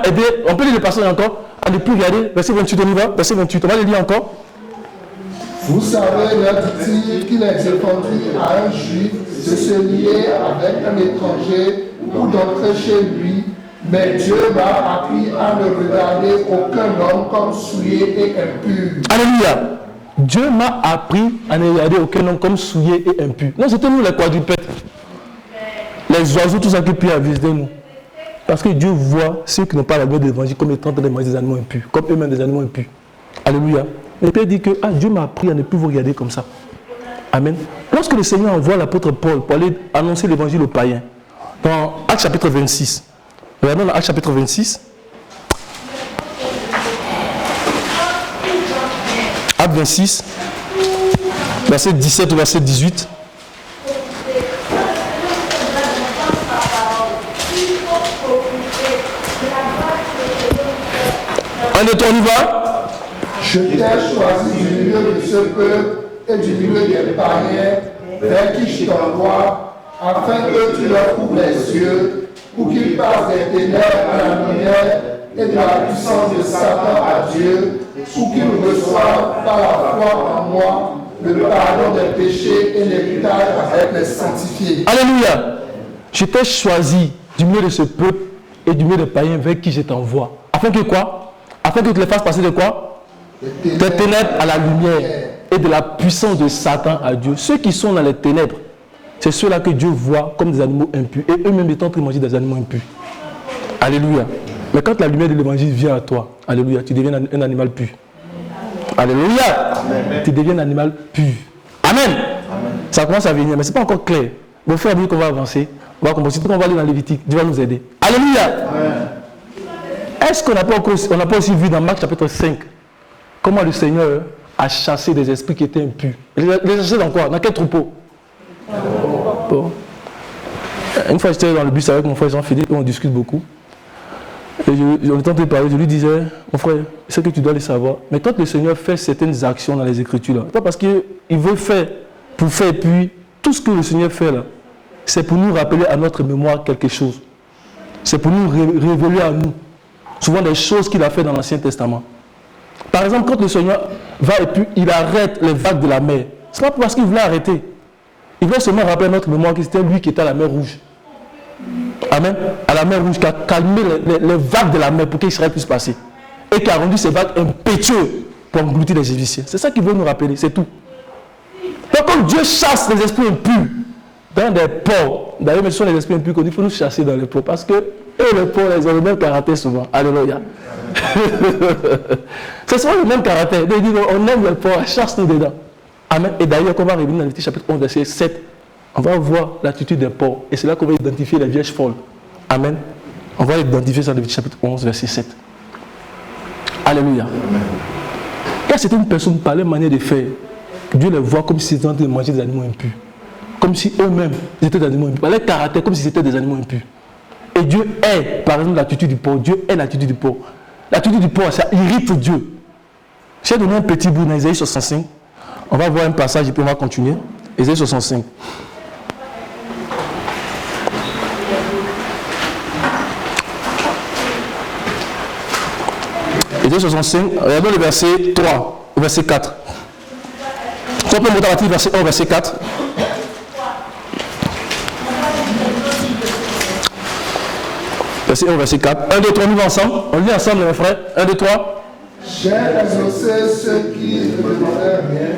aidé. On peut lire le passage encore. On ne peut regarder. Verset 28, on y va. Verset 28, on va le lire encore. Vous savez, leur dit-il, qu'il est défendu à un juif de se lier avec un étranger ou d'entrer chez lui, mais Dieu m'a appris à ne regarder aucun homme comme souillé et impur. Alléluia. Dieu m'a appris à ne regarder aucun homme comme souillé et impur. Non, c'était nous les quadrupèdes. Les oiseaux, tout ça qui peut visiter nous. Parce que Dieu voit ceux qui n'ont pas la gloire de l'évangile comme étant des animaux impurs, comme eux-mêmes des animaux impurs. Alléluia. Et Pierre dit que Dieu m'a appris à ne plus vous regarder comme ça. Amen. Lorsque le Seigneur envoie l'apôtre Paul pour aller annoncer l'évangile aux païens, dans Actes chapitre 26, regardons dans Actes chapitre 26, Actes 26, verset 17 au verset 18. Un de toi, on y va. Je t'ai choisi du milieu de ce peuple et du milieu des païens vers qui je t'envoie, afin que tu leur ouvres les yeux, pour qu'ils passent des ténèbres à la lumière et de la puissance de Satan à Dieu, pour qu'ils reçoivent par la foi en moi le pardon des péchés et l'héritage avec les sanctifiés. Alléluia. Je t'ai choisi du milieu de ce peuple et du milieu des païens vers qui je t'envoie. Afin que quoi? Afin que tu les fasses passer de quoi? Des ténèbres à la lumière et de la puissance de Satan à Dieu. Ceux qui sont dans les ténèbres, c'est ceux-là que Dieu voit comme des animaux impurs et eux-mêmes étant en train de manger des animaux impurs. Alléluia. Mais quand la lumière de l'évangile vient à toi, alléluia, tu deviens un animal pur. Alléluia. Amen. Tu deviens un animal pur. Amen. Amen. Ça commence à venir, mais ce n'est pas encore clair. Bon, frère, dit qu'on va avancer. On va commencer. On va aller dans Lévitique. Dieu va nous aider. Alléluia. Amen. Est-ce qu'on n'a pas aussi vu dans Marc chapitre 5 comment le Seigneur a chassé des esprits qui étaient impurs? Il les a chassés dans quoi? Dans quel troupeau? Bon. Une fois j'étais dans le bus avec mon frère Jean-Philippe et on discute beaucoup. Et on était en train de parler, je lui disais, mon frère, c'est que tu dois le savoir. Mais quand le Seigneur fait certaines actions dans les Écritures, là, pas parce qu'il veut faire pour faire, puis tout ce que le Seigneur fait là, c'est pour nous rappeler à notre mémoire quelque chose. C'est pour nous révéler à nous souvent des choses qu'il a fait dans l'Ancien Testament. Par exemple, quand le Seigneur va et puis il arrête les vagues de la mer, ce n'est pas parce qu'il voulait arrêter. Il voulait seulement rappeler à notre mémoire que c'était lui qui était à la mer Rouge. Amen. À la mer Rouge, qui a calmé les vagues de la mer pour qu'Israël puisse passer. Et qui a rendu ces vagues impétueuses pour engloutir les Égyptiens. C'est ça qu'il veut nous rappeler, c'est tout. Donc quand Dieu chasse les esprits impurs dans des ports, d'ailleurs, ce sont les esprits impurs qu'on dit qu'il faut nous chasser dans les ports, parce que les ports, ils ont le même caractère souvent. Alléluia. C'est souvent le même caractère. Ils disent, on aime les ports, chasse-nous dedans. Amen. Et d'ailleurs, quand on va revenir dans Lévitique chapitre 11, verset 7, on va voir l'attitude des porcs. Et c'est là qu'on va identifier les vierges folles. Amen. On va identifier ça dans Lévitique chapitre 11, verset 7. Alléluia. Et c'était une personne par leur manière de faire. Dieu les voit comme s'ils étaient en train de manger des animaux impurs. Comme si eux-mêmes étaient des animaux impurs. Par leur caractère, comme si c'était des animaux impurs. Et Dieu est, par exemple, l'attitude du porc. Dieu est l'attitude du porc. L'attitude du porc, ça irrite Dieu. J'ai donné un petit bout dans Isaïe 65. On va voir un passage et puis on va continuer. Isaïe 65. Isaïe 65, regardons le verset 3 au verset 4. On peut monter à partir du verset 1 au verset 4. Verset 1 au verset 4. 1, 2, 3, nous allons ensemble. On lit ensemble, mes frères. 1, 2, 3. J'ai exaucé ceux qui ne demandaient rien.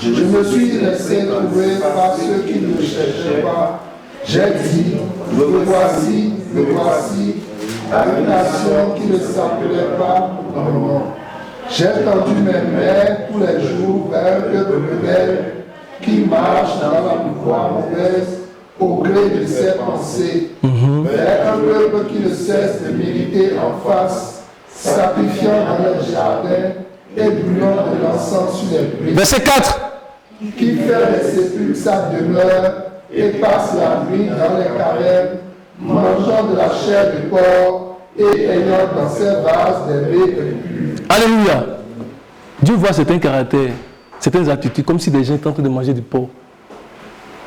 Je me suis laissé trouver par ceux qui ne me cherchaient pas. J'ai dit, me voici, à une nation qui ne s'appelait pas mon nom. J'ai tendu mes mains tous les jours vers un peuple rebelle qui marche dans la voie mauvaise au gré de ses pensées. Vers un peuple qui ne cesse de militer en face, sacrifiant dans les jardins et brûlant de l'encens sur les briques. Verset 4. Qui fait des sépulcres sa demeure et passe la nuit dans les cavernes, mangeant de la chair de porc et ayant dans ses vases des baies impures. Alléluia. Dieu voit certains caractères, certaines attitudes, comme si des gens tentent de manger du porc.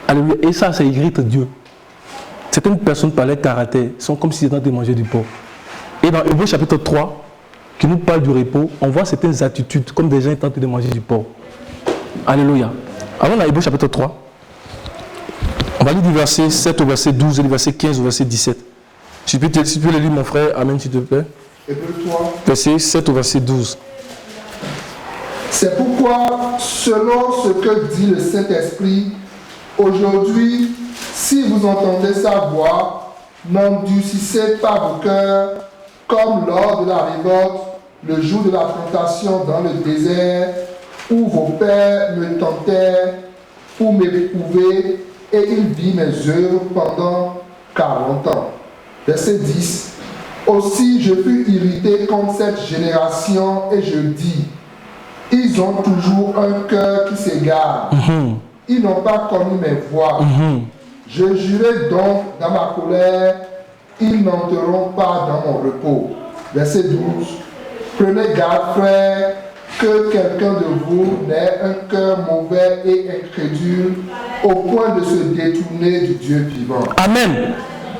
Alléluia. Et ça irrite Dieu. Certaines personnes par leur caractère sont comme s'ils tentent de manger du porc. Et dans Hébreux chapitre 3, qui nous parle du repos, on voit certaines attitudes comme des gens tentent de manger du porc. Alléluia. Allons dans Hébreux chapitre 3. On va lire du verset 7 au verset 12 et du verset 15 au verset 17. Si tu peux le lire, mon frère, amen, s'il te plaît. Hébreux 3. Verset 7 au verset 12. C'est pourquoi, selon ce que dit le Saint-Esprit, aujourd'hui, si vous entendez sa voix, n'endurcissez pas vos cœurs, comme lors de la révolte, le jour de la tentation dans le désert, où vos pères me tentèrent pour m'éprouver, et ils virent mes œuvres pendant 40 ans. Verset 10. Aussi je fus irrité contre cette génération, et je dis, ils ont toujours un cœur qui s'égare. Ils n'ont pas connu mes voies. Je jurai donc dans ma colère, ils n'entreront pas dans mon repos. Verset 12. Prenez garde, frères, que quelqu'un de vous n'ait un cœur mauvais et incrédule au point de se détourner du Dieu vivant. Amen.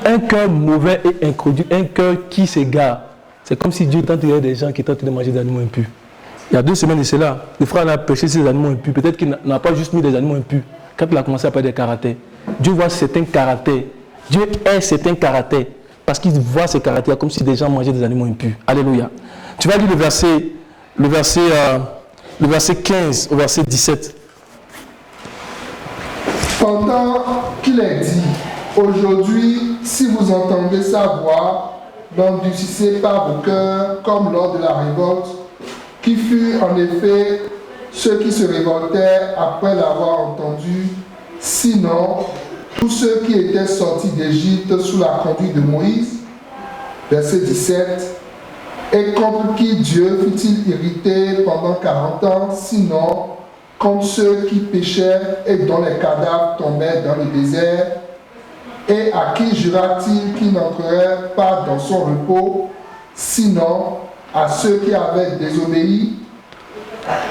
Un cœur mauvais et incrédule, un cœur qui s'égare. C'est comme si Dieu tentait des gens qui tentent de manger des animaux impurs. Il y a 2 semaines de cela, le frère a pêché ces animaux impurs. Peut-être qu'il n'a pas juste mis des animaux impurs. Quand il a commencé à parler des caractères, Dieu voit certains caractères. Dieu est certains caractères. Parce qu'il voit ces caractères comme si des gens mangeaient des animaux impurs. Alléluia. Tu vas lire le verset 15 au verset 17. Pendant qu'il est dit, aujourd'hui, si vous entendez sa voix, n'endurcissez pas vos cœurs comme lors de la révolte, qui fut en effet ceux qui se révoltèrent après l'avoir entendu, sinon tous ceux qui étaient sortis d'Égypte sous la conduite de Moïse. Verset 17. Et contre qui Dieu fut-il irrité pendant 40 ans, sinon contre ceux qui péchaient et dont les cadavres tombaient dans le désert? Et à qui jura-t-il qu'il n'entrerait pas dans son repos, sinon à ceux qui avaient désobéi?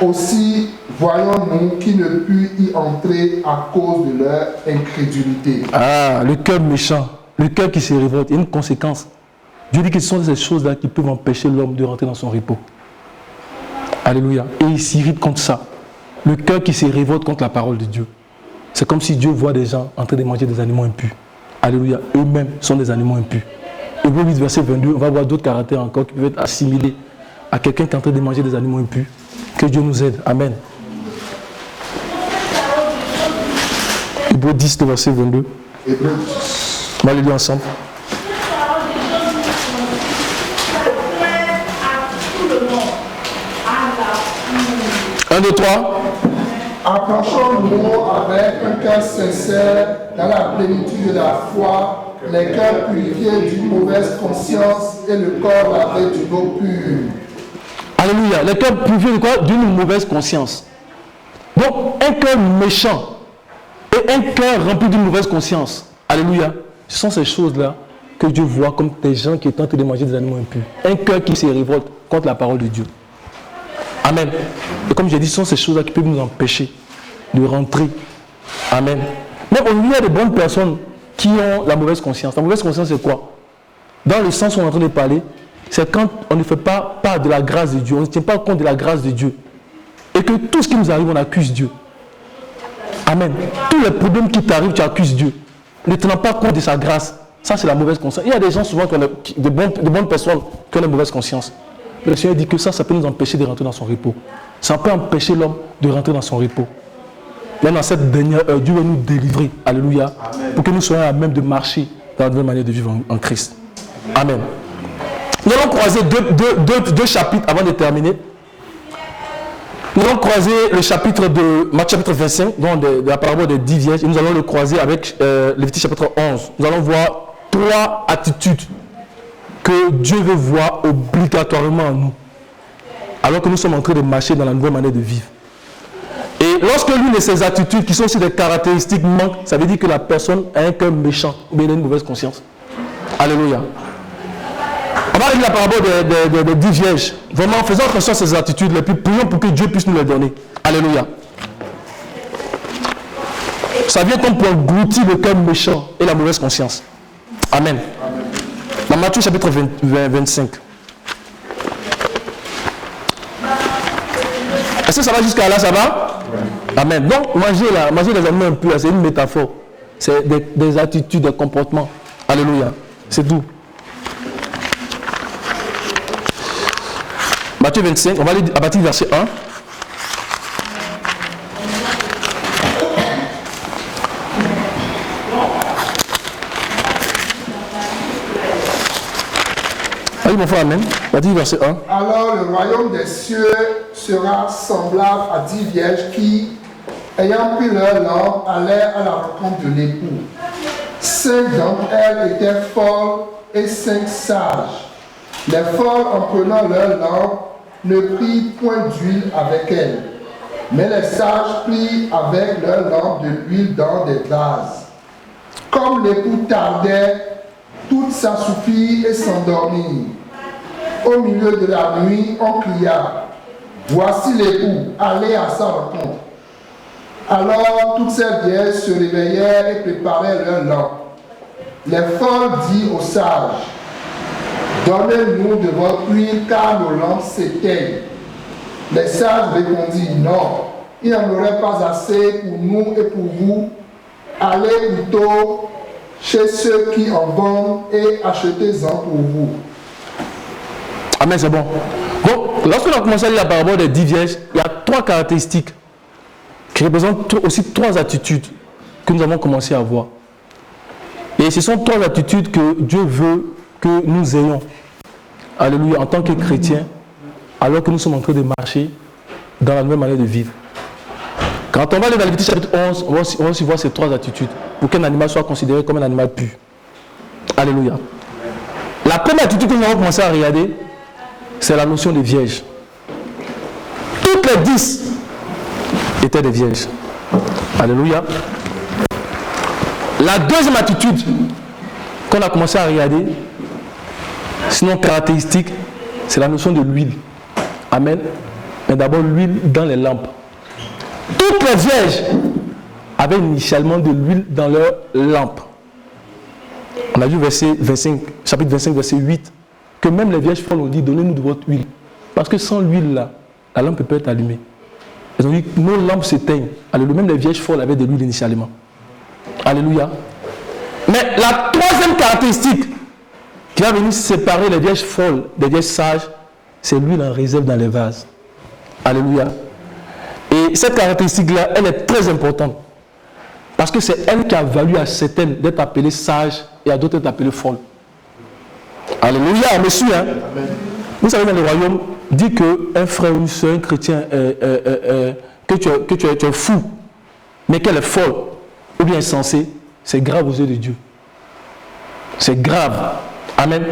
Aussi, voyons-nous qui ne put y entrer à cause de leur incrédulité. Ah, le cœur méchant, le cœur qui se révolte, il y a une conséquence. Dieu dit que ce sont ces choses-là qui peuvent empêcher l'homme de rentrer dans son repos. Alléluia. Et il s'irrite contre ça. Le cœur qui se révolte contre la parole de Dieu. C'est comme si Dieu voit des gens en train de manger des animaux impurs. Alléluia. Eux-mêmes sont des animaux impurs. Hébreux 8, verset 22, on va voir d'autres caractères encore qui peuvent être assimilés à quelqu'un qui est en train de manger des animaux impurs. Que Dieu nous aide. Amen. Hébreux 10, verset 22. Hébreux 10. On va les lire ensemble. Un, deux, trois. Approchons-nous avec un cœur sincère dans la plénitude de la foi, les cœurs purifiés d'une mauvaise conscience et le corps lavé d'une eau pure. Alléluia. Les cœurs purifiés de quoi? D'une mauvaise conscience. Donc, un cœur méchant et un cœur rempli d'une mauvaise conscience. Alléluia. Ce sont ces choses-là que Dieu voit comme des gens qui tentent de manger des animaux impurs. Un cœur qui se révolte contre la parole de Dieu. Amen. Et comme j'ai dit, ce sont ces choses-là qui peuvent nous empêcher de rentrer. Amen. Mais il y a de bonnes personnes qui ont la mauvaise conscience. La mauvaise conscience, c'est quoi? Dans le sens où on est en train de parler, c'est quand on ne fait pas part de la grâce de Dieu, on ne tient pas compte de la grâce de Dieu. Et que tout ce qui nous arrive, on accuse Dieu. Amen. Tous les problèmes qui t'arrivent, tu accuses Dieu. Ne tenant pas compte de sa grâce. Ça, c'est la mauvaise conscience. Il y a des gens souvent, de bonnes personnes qui ont la mauvaise conscience. Le Seigneur dit que ça peut nous empêcher de rentrer dans son repos. Ça peut empêcher l'homme de rentrer dans son repos. Même dans cette dernière heure, Dieu va nous délivrer. Alléluia. Amen. Pour que nous soyons à même de marcher dans la nouvelle manière de vivre en Christ. Amen. Nous allons croiser deux chapitres avant de terminer. Nous allons croiser le chapitre de Matthieu chapitre 25, donc de la parabole des 10 vierges, et nous allons le croiser avec Lévitique chapitre 11. Nous allons voir 3 attitudes que Dieu veut voir obligatoirement en nous, alors que nous sommes en train de marcher dans la nouvelle manière de vivre. Et lorsque l'une de ces attitudes, qui sont aussi des caractéristiques, manque, ça veut dire que la personne a un cœur méchant, ou bien une mauvaise conscience. Alléluia. On va lire la parabole des 10 vierges. Vraiment, faisons attention à ces attitudes, et puis prions pour que Dieu puisse nous les donner. Alléluia. Ça vient comme pour engloutir le cœur méchant et la mauvaise conscience. Amen. Dans Matthieu chapitre 25. Est-ce que ça va jusqu'à là, ça va? Amen. Donc, manger les animaux impurs, c'est une métaphore. C'est des attitudes, des comportements. Alléluia. C'est tout. Matthieu 25, on va aller à partir du verset 1. Allez, mon frère, amen. Matthieu verset 1. Alors le royaume des cieux sera semblable à 10 vierges qui, ayant pris leur lampe, allèrent à la rencontre de l'époux. 5 d'entre elles étaient folles et 5 sages. Les folles, en prenant leur lampe, ne prirent point d'huile avec elles, mais les sages prirent avec leur lampe de l'huile dans des vases. Comme l'époux tardait, toutes s'assoupirent et s'endormirent. Au milieu de la nuit, on cria, « Voici l'époux, allez à sa rencontre. » Alors toutes ces vierges se réveillèrent et préparèrent leur lampe. Les folles dirent aux sages, « Donnez-nous de votre huile, car nos lampes s'éteignent. » Les sages répondirent, « Non, il n'y en aurait pas assez pour nous et pour vous. Allez plutôt chez ceux qui en vendent et achetez-en pour vous. » Amen, c'est bon. Donc, lorsqu'on a commencé à lire la parabole des 10 vierges, il y a 3 caractéristiques qui représentent aussi 3 attitudes que nous avons commencé à voir. Et ce sont 3 attitudes que Dieu veut que nous ayons. Alléluia, en tant que chrétiens, alors que nous sommes en train de marcher dans la nouvelle manière de vivre. Quand on va aller dans Lévitique chapitre 11, on va aussi voir ces 3 attitudes pour qu'un animal soit considéré comme un animal pur. Alléluia. La première attitude que nous avons commencé à regarder, c'est la notion de vierge. Toutes les 10 étaient des vierges. Alléluia. La deuxième attitude qu'on a commencé à regarder, sinon caractéristique, c'est la notion de l'huile. Amen. Mais d'abord l'huile dans les lampes. Toutes les vierges avaient initialement de l'huile dans leurs lampes. On a vu chapitre 25, verset 8, que même les vierges folles ont dit, donnez-nous de votre huile. Parce que sans l'huile là, la lampe peut être allumée. Elles ont dit, nos lampes s'éteignent. Alléluia. Même les vierges folles avaient de l'huile initialement. Alléluia. Mais la troisième caractéristique qui va venir séparer les vierges folles des vierges sages, c'est l'huile en réserve dans les vases. Alléluia. Et cette caractéristique-là, elle est très importante. Parce que c'est elle qui a valu à certaines d'être appelées sages et à d'autres d'être appelées folles. Alléluia, monsieur. Hein? Vous savez, dans le royaume, dit qu'un frère ou une soeur, un chrétien, que tu es fou, mais qu'elle est folle, ou bien insensée, c'est grave aux yeux de Dieu. C'est grave. Amen.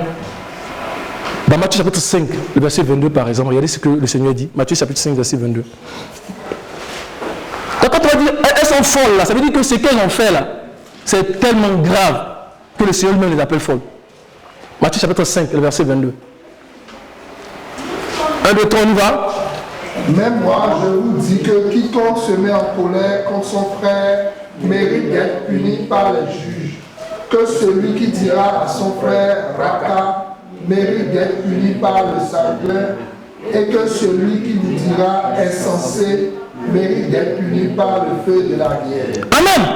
Dans Matthieu chapitre 5, le verset 22 par exemple, regardez ce que le Seigneur dit. Matthieu chapitre 5, verset 22. Quand on va dire, elles sont folles là, ça veut dire que ce qu'elles ont fait là, c'est tellement grave que le Seigneur même les appelle folles. Matthieu chapitre 5, le verset 22. 1, 2, 3, on y va. Même moi, je vous dis que quiconque se met en colère contre son frère mérite d'être puni par les juges. Que celui qui dira à son frère Raka mérite d'être puni par le sanguin, et que celui qui lui dira insensé mérite d'être puni par le feu de la guerre. Amen.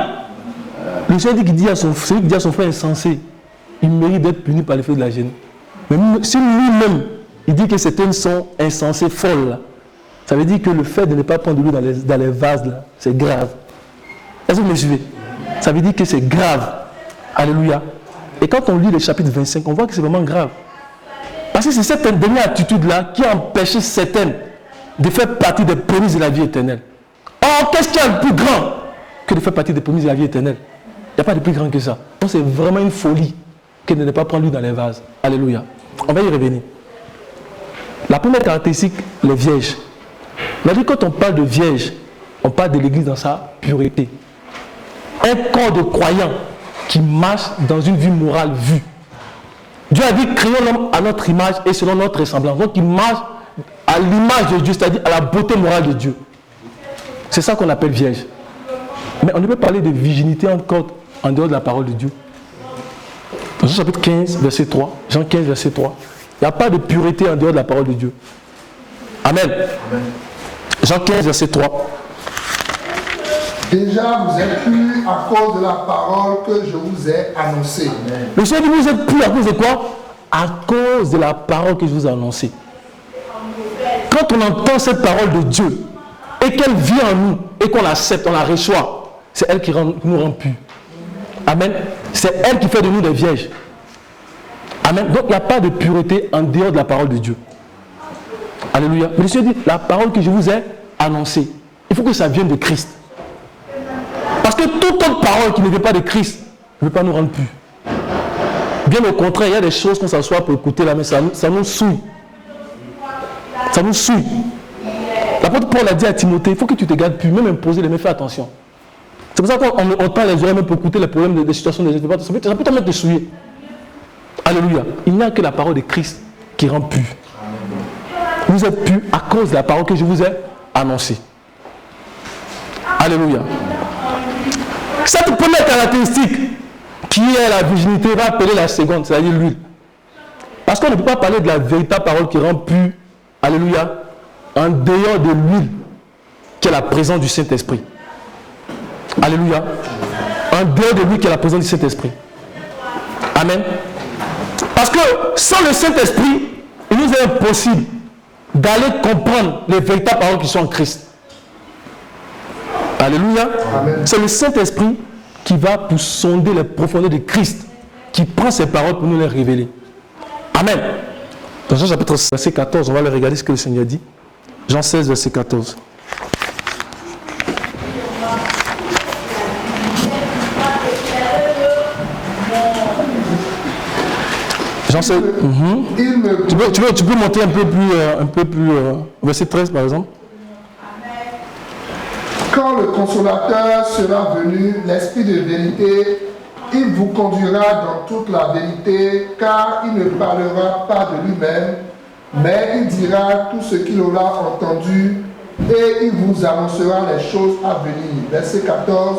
Le Seigneur dit qu'il celui qui dit à son frère insensé, il mérite d'être puni par le feu de la gêne. Mais si lui-même, il dit que certaines sont insensées, folles, là, ça veut dire que le fait de ne pas prendre de l'eau dans les vases, là, c'est grave. Est-ce que vous me suivez? Ça veut dire que c'est grave. Alléluia. Et quand on lit le chapitre 25, on voit que c'est vraiment grave. Parce que c'est cette dernière attitude-là qui a empêché certaines de faire partie des prémices de la vie éternelle. Or, qu'est-ce qu'il y a de plus grand que de faire partie des prémices de la vie éternelle? Il n'y a pas de plus grand que ça. Donc c'est vraiment une folie que de ne pas prendre l'huile dans les vases. Alléluia. On va y revenir. La première caractéristique, les vierges. On a dit que quand on parle de vierge, on parle de l'église dans sa pureté. Un corps de croyants qui marche dans une vie morale vue. Dieu a dit créons l'homme à notre image et selon notre ressemblance. Donc il marche à l'image de Dieu, c'est-à-dire à la beauté morale de Dieu. C'est ça qu'on appelle vierge. Mais on ne peut parler de virginité encore en dehors de la parole de Dieu. Dans Jean chapitre 15, verset 3, Jean 15, verset 3, il n'y a pas de pureté en dehors de la parole de Dieu. Amen. Amen. Jean 15, verset 3. Déjà, vous êtes purs à cause de la parole que je vous ai annoncée. Le Seigneur dit, vous êtes purs à cause de quoi? À cause de la parole que je vous ai annoncée. Quand on entend cette parole de Dieu et qu'elle vient en nous et qu'on l'accepte, on la reçoit, c'est elle qui nous rend purs. Amen. C'est elle qui fait de nous des vierges. Amen. Donc il n'y a pas de pureté en dehors de la parole de Dieu. Alléluia. Mais le Seigneur dit, la parole que je vous ai annoncée, il faut que ça vienne de Christ. Parce que toute autre parole qui ne vient pas de Christ ne veut pas nous rendre purs. Bien au contraire, il y a des choses qu'on s'assoit pour écouter là, mais ça nous souille. Ça nous souille. L'apôtre Paul a dit à Timothée, il faut que tu te gardes pur, même imposer les mains, fais attention. C'est pour ça qu'on tend les oreilles même pour écouter les problèmes des situations des gens. Ça peut te mettre de souiller. Alléluia. Il n'y a que la parole de Christ qui rend pur. Vous êtes purs à cause de la parole que je vous ai annoncée. Alléluia. Cette première caractéristique, qui est la virginité, va appeler la seconde, c'est-à-dire l'huile. Parce qu'on ne peut pas parler de la véritable parole qui rend pur, alléluia, en dehors de l'huile, qui est la présence du Saint-Esprit. Alléluia. En dehors de l'huile, qui est la présence du Saint-Esprit. Amen. Parce que sans le Saint-Esprit, il nous est impossible d'aller comprendre les véritables paroles qui sont en Christ. Alléluia. C'est le Saint-Esprit qui va pour sonder les profondeurs de Christ, qui prend ses paroles pour nous les révéler. Amen. Dans Jean chapitre 16, verset 14, on va aller regarder ce que le Seigneur dit. Jean 16, verset 14. Jean 16. Tu peux monter un peu plus verset 13 par exemple. Quand le consolateur sera venu, l'Esprit de vérité, il vous conduira dans toute la vérité, car il ne parlera pas de lui-même, mais il dira tout ce qu'il aura entendu, et il vous annoncera les choses à venir. Verset 14.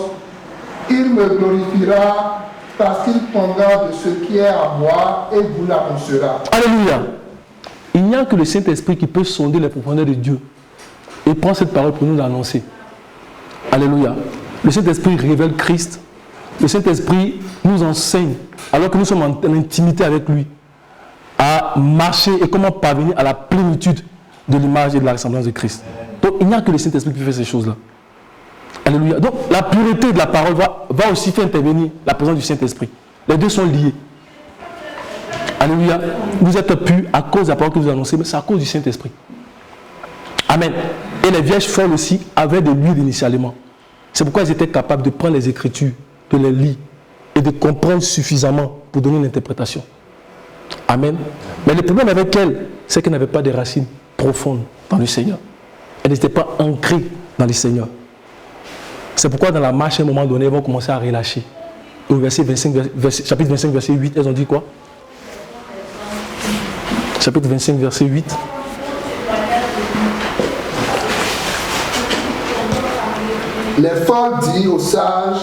Il me glorifiera, parce qu'il prendra de ce qui est à moi, et vous l'annoncera. Alléluia. Il n'y a que le Saint-Esprit qui peut sonder les profondeurs de Dieu, et prend cette parole pour nous l'annoncer. Alléluia. Le Saint-Esprit révèle Christ. Le Saint-Esprit nous enseigne, alors que nous sommes en intimité avec lui, à marcher et comment parvenir à la plénitude de l'image et de la ressemblance de Christ. Donc il n'y a que le Saint-Esprit qui fait ces choses-là. Alléluia. Donc la pureté de la parole va aussi faire intervenir la présence du Saint-Esprit. Les deux sont liés. Alléluia. Vous êtes purs à cause de la parole que vous annoncez, mais c'est à cause du Saint-Esprit. Amen. Et les vierges folles aussi avaient de l'huile initialement. C'est pourquoi elles étaient capables de prendre les Écritures, de les lire et de comprendre suffisamment pour donner une interprétation. Amen. Mais le problème avec elles, c'est qu'elles n'avaient pas de racines profondes dans le Seigneur. Elles n'étaient pas ancrées dans le Seigneur. C'est pourquoi dans la marche, à un moment donné, elles vont commencer à relâcher. Au chapitre 25, verset 8, elles ont dit quoi? Chapitre 25, verset 8. Les folles disent aux sages,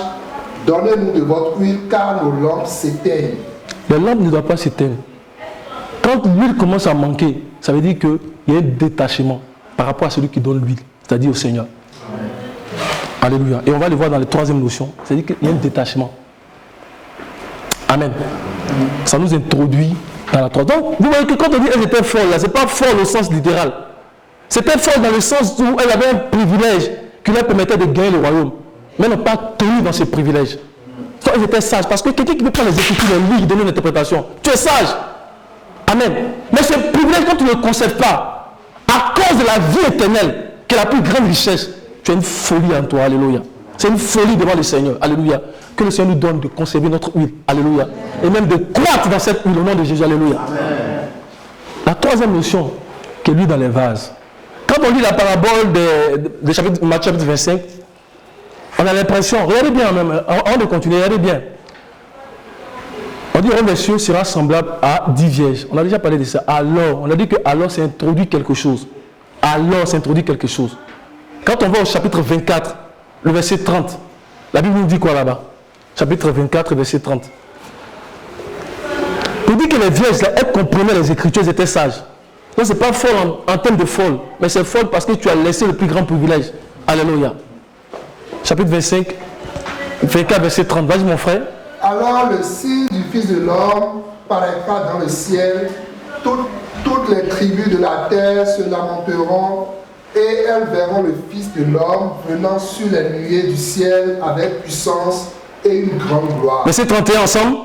donnez-nous de votre huile, car nos lampes s'éteignent. Les lampes ne doivent pas s'éteindre. Quand l'huile commence à manquer, ça veut dire qu'il y a un détachement par rapport à celui qui donne l'huile, c'est-à-dire au Seigneur. Amen. Alléluia. Et on va le voir dans la troisième notion, c'est-à-dire qu'il y a un détachement. Amen. Ça nous introduit dans la troisième. Donc, vous voyez que quand on dit qu'elles étaient folles, ce n'est pas folle au sens littéral. C'était folle dans le sens où elle avait un privilège qui leur permettait de gagner le royaume. mais n'ont pas tenu dans ces privilèges. Toi, ils étaient sages. Parce que quelqu'un qui peut prendre les Écritures, les lire, donner une interprétation, tu es sage. Amen. Mais ce privilège, quand tu ne le conserves pas, à cause de la vie éternelle, qui est la plus grande richesse, tu as une folie en toi. Alléluia. C'est une folie devant le Seigneur. Alléluia. Que le Seigneur nous donne de conserver notre huile. Alléluia. Et même de croître dans cette huile au nom de Jésus. Alléluia. Amen. La troisième notion, qui est l'huile dans les vases. Quand on lit la parabole de Matthieu chapitre 25, on a l'impression, regardez bien même, avant de continuer, regardez bien. On dit, royaume des cieux sera semblable à 10 vierges. On a déjà parlé de ça. Alors, on a dit que alors c'est introduit quelque chose. Alors c'est introduit quelque chose. Quand on va au chapitre 24, le verset 30, la Bible nous dit quoi là-bas? Chapitre 24, verset 30. Il dit que les vierges, là, elles comprenaient les Écritures, elles étaient sages. Donc ce n'est pas folle en termes de folle, mais c'est folle parce que tu as laissé le plus grand privilège. Alléluia. Chapitre 25, 24, verset 30. Vas-y mon frère. Alors le signe du Fils de l'homme paraîtra dans le ciel. Toutes les tribus de la terre se lamenteront et elles verront le Fils de l'homme venant sur les nuées du ciel avec puissance et une grande gloire. Verset 31 ensemble.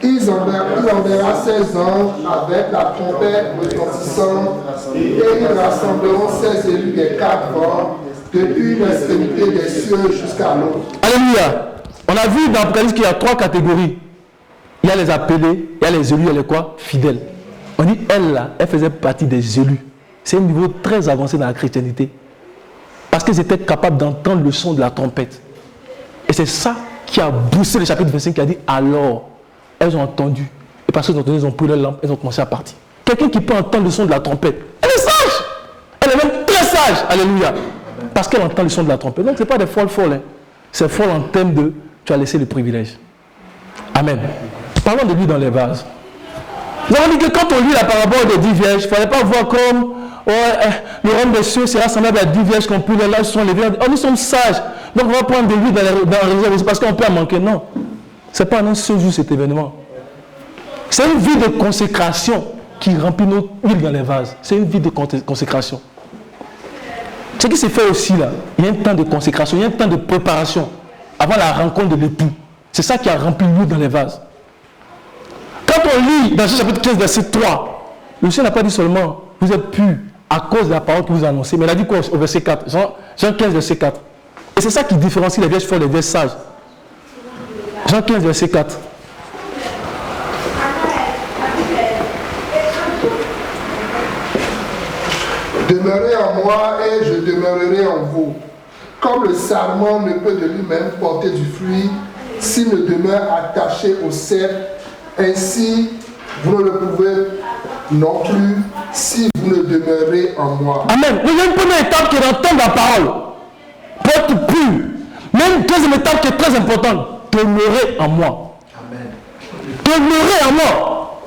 Il enverra ses anges avec la trompette retentissante et ils rassembleront ses élus des quatre vents depuis une extrémité des cieux jusqu'à l'autre. Alléluia. On a vu dans l'Apocalypse qu'il y a 3 catégories. Il y a les appelés, il y a les élus, il y a les quoi? Fidèles. On dit, elle là, elle faisait partie des élus. C'est un niveau très avancé dans la chrétienté. Parce qu'ils étaient capables d'entendre le son de la trompette. Et c'est ça qui a boosté le chapitre 25 qui a dit, alors, elles ont entendu. Et parce qu'elles ont entendu, elles ont pris leur lampe, elles ont commencé à partir. Quelqu'un qui peut entendre le son de la trompette, elle est sage. Elle est même très sage. Alléluia. Parce qu'elle entend le son de la trompette. Donc ce n'est pas des folles. Hein. C'est folle en termes de, tu as laissé le privilège. Amen. Parlons de lui dans les vases. Nous avons dit que quand on lit la parabole des 10 vierges, il ne fallait pas voir comme le royaume des cieux sera semblable à 10 vierges qu'on peut les là, sont les vierges. Oh, nous sommes sages. Donc on va prendre de l'huile dans la réserve parce qu'on peut en manquer. Non. Ce n'est pas un seul jour cet événement. C'est une vie de consécration qui remplit notre huile dans les vases. C'est une vie de consécration. Ce qui s'est fait aussi là, il y a un temps de consécration, il y a un temps de préparation avant la rencontre de l'époux. C'est ça qui a rempli l'huile dans les vases. Quand on lit dans ce chapitre 15, verset 3, le Seigneur n'a pas dit seulement vous êtes purs à cause de la parole que vous annoncez, mais il a dit quoi au verset 4, Jean 15, verset 4. Et c'est ça qui différencie les vierges folles des vierges sages. Jean 15, verset 4. Demeurez en moi et je demeurerai en vous. Comme le sarment ne peut de lui-même porter du fruit s'il ne demeure attaché au cep, ainsi vous ne le pouvez non plus si vous ne demeurez en moi. Amen. Il y a une première étape qui est d'entendre la parole. Pour être pur. Mais une deuxième étape qui est très importante. Demeurer en moi. Amen. Demeurer en moi.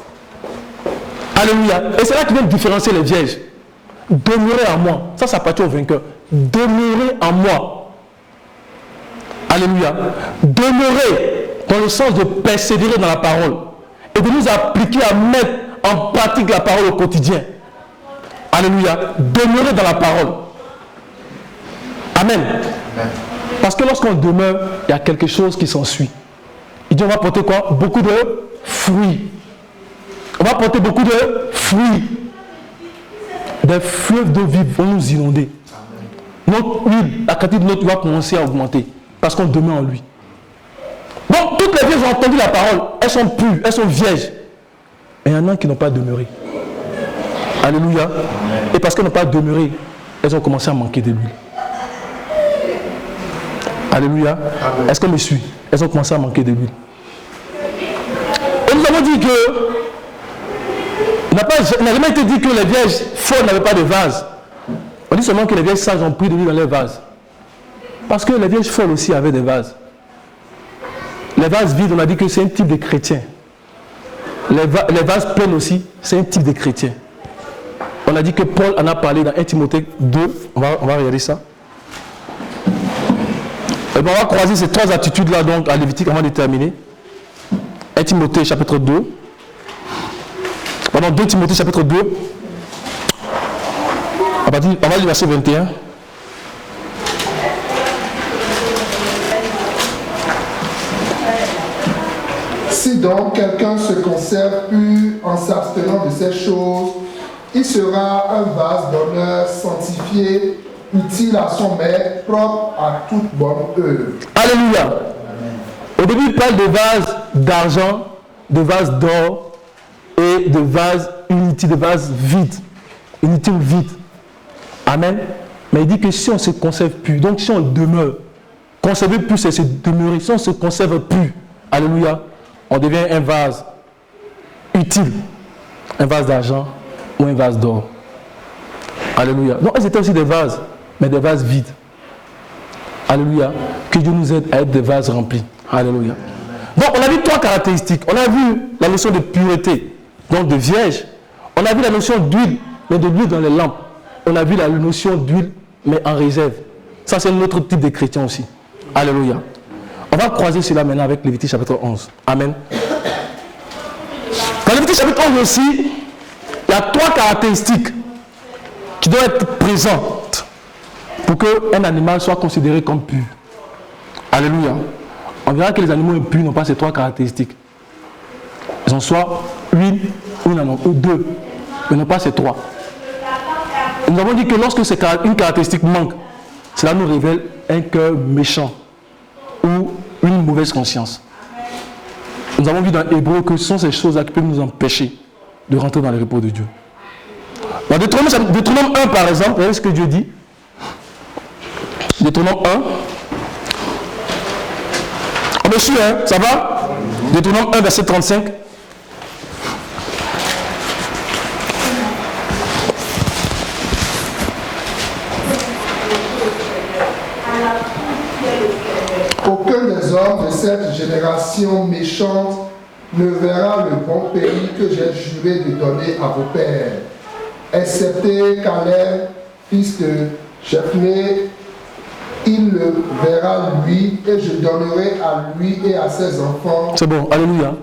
Alléluia. Et c'est là qui vient différencier les vierges. Demeurer en moi. Ça appartient au vainqueur. Demeurer en moi. Alléluia. Demeurer dans le sens de persévérer dans la parole. Et de nous appliquer à mettre en pratique la parole au quotidien. Alléluia. Demeurer dans la parole. Amen. Amen. Parce que lorsqu'on demeure, il y a quelque chose qui s'ensuit. Il dit on va porter quoi? Beaucoup de fruits. On va porter beaucoup de fruits. Des fleuves d'eau vive vont nous inonder. Amen. Notre huile, la quantité de notre huile va commencer à augmenter. Parce qu'on demeure en lui. Donc toutes les vierges ont entendu la parole. Elles sont pures, elles sont vierges. Mais il y en a qui n'ont pas demeuré. Alléluia. Amen. Et parce qu'elles n'ont pas demeuré, elles ont commencé à manquer de l'huile. Alléluia. Est-ce qu'on me suit? Elles ont commencé à manquer de l'huile. Et nous avons dit que il n'a jamais été dit que les vierges folles n'avaient pas de vase. On dit seulement que les vierges sages ont pris de l'huile dans leurs vases. Parce que les vierges folles aussi avaient des vases. Les vases vides, on a dit que c'est un type de chrétien. Les vases pleins aussi, c'est un type de chrétien. On a dit que Paul en a parlé dans 1 Timothée 2. On va regarder ça. Et bien on va croiser ces 3 attitudes-là donc à Lévitique avant de terminer. 1 Timothée chapitre 2. Pardon, 2 Timothée chapitre 2. On va lire verset 21. donc quelqu'un se conserve pur en s'abstenant de ces choses, il sera un vase d'honneur sanctifié, utile à son maître, propre à toute bonne œuvre. Alléluia. Au début, il parle de vases d'argent, de vases d'or et de vases inutiles, de vases vides. Inutiles ou vides. Amen. Mais il dit que si on se conserve plus, donc si on demeure, conserver plus, c'est se demeurer. Si on se conserve plus, alléluia, on devient un vase utile, un vase d'argent ou un vase d'or. Alléluia. Donc, elles étaient aussi des vases, mais des vases vides. Alléluia. Que Dieu nous aide à être des vases remplis. Alléluia. Donc, on a vu 3 caractéristiques. On a vu la notion de pureté, donc de vierge. On a vu la notion d'huile, mais de l'huile dans les lampes. On a vu la notion d'huile, mais en réserve. Ça, c'est un autre type de chrétien aussi. Alléluia. On va croiser cela maintenant avec Lévitique chapitre 11. Amen. Dans Lévitique chapitre 11 aussi, il y a 3 caractéristiques qui doivent être présentes pour qu'un animal soit considéré comme pur. Alléluia. On verra que les animaux impurs n'ont pas ces 3 caractéristiques. Ils ont soit une ou 2, mais non pas ces 3. Nous avons dit que lorsque une caractéristique manque, cela nous révèle un cœur méchant ou une mauvaise conscience. Nous avons vu dans Hébreu que ce sont ces choses-là qui peuvent nous empêcher de rentrer dans le repos de Dieu. Dans Deutéronome 1 par exemple, vous voyez ce que Dieu dit. Deutéronome 1. On me suit, hein, ça va? Deutéronome 1 verset 35. Aucun des hommes de cette génération méchante ne verra le bon pays que j'ai juré de donner à vos pères, excepté Caleb, fils de Jephné. Il le verra lui, et je donnerai à lui et à ses enfants. C'est bon, alléluia.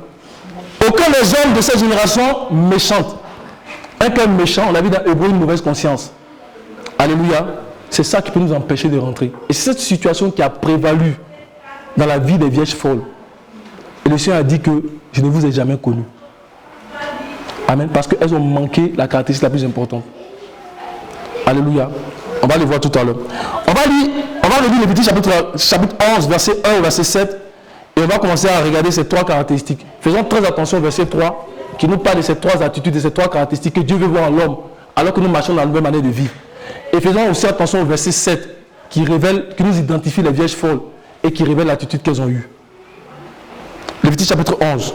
Aucun des hommes de cette génération méchante. Un cœur méchant, on a vu dans Hébreu une mauvaise conscience. Alléluia. C'est ça qui peut nous empêcher de rentrer. Et c'est cette situation qui a prévalu dans la vie des vierges folles. Et le Seigneur a dit que je ne vous ai jamais connu. Amen. Parce qu'elles ont manqué la caractéristique la plus importante. Alléluia. On va le voir tout à l'heure. On va lire Lévitique chapitre 11, verset 1 au verset 7. Et on va commencer à regarder ces 3 caractéristiques. Faisons très attention au verset 3, qui nous parle de ces 3 attitudes, de ces 3 caractéristiques que Dieu veut voir en l'homme, alors que nous marchons dans la nouvelle manière de vivre. Et faisons aussi attention au verset 7, qui nous identifie les vierges folles et qui révèle l'attitude qu'elles ont eue. Lévitique chapitre 11.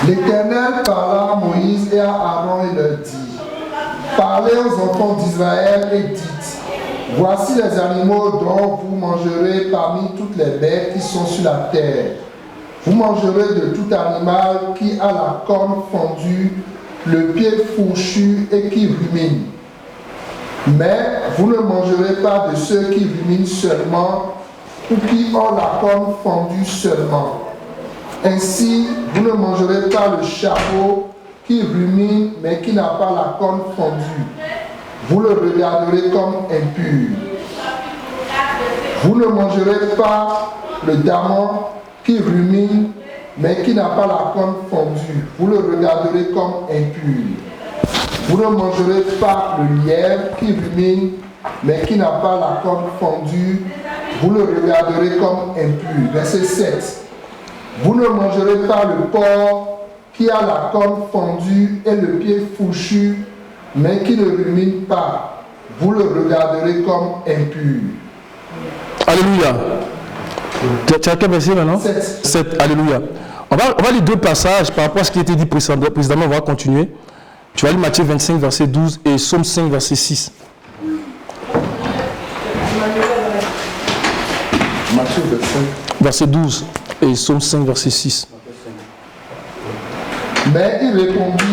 L'Éternel parla à Moïse et à Aaron et leur dit: Parlez aux enfants d'Israël et dites: Voici les animaux dont vous mangerez parmi toutes les bêtes qui sont sur la terre. Vous mangerez de tout animal qui a la corne fendue, le pied fourchu et qui rumine. Mais vous ne mangerez pas de ceux qui ruminent seulement ou qui ont la corne fendue seulement. Ainsi, vous ne mangerez pas le chapeau qui rumine mais qui n'a pas la corne fendue. Vous le regarderez comme impur. Vous ne mangerez pas le daman qui rumine mais qui n'a pas la corne fendue. Vous le regarderez comme impur. Vous ne mangerez pas le lièvre qui rumine mais qui n'a pas la corne fendue. Vous le regarderez comme impur. Verset 7. Vous ne mangerez pas le porc qui a la corne fendue et le pied fourchu, mais qui ne rumine pas. Vous le regarderez comme impur. Alléluia. Tu as quel verset maintenant? 7. Alléluia. On va lire 2 passages par rapport à ce qui a été dit précédemment. On va continuer. Tu vas lire Matthieu 25, verset 12 et Psaume 5, verset 6. Matthieu 25. Verset 12 et Psaume 5, verset 6. Mais il répondit: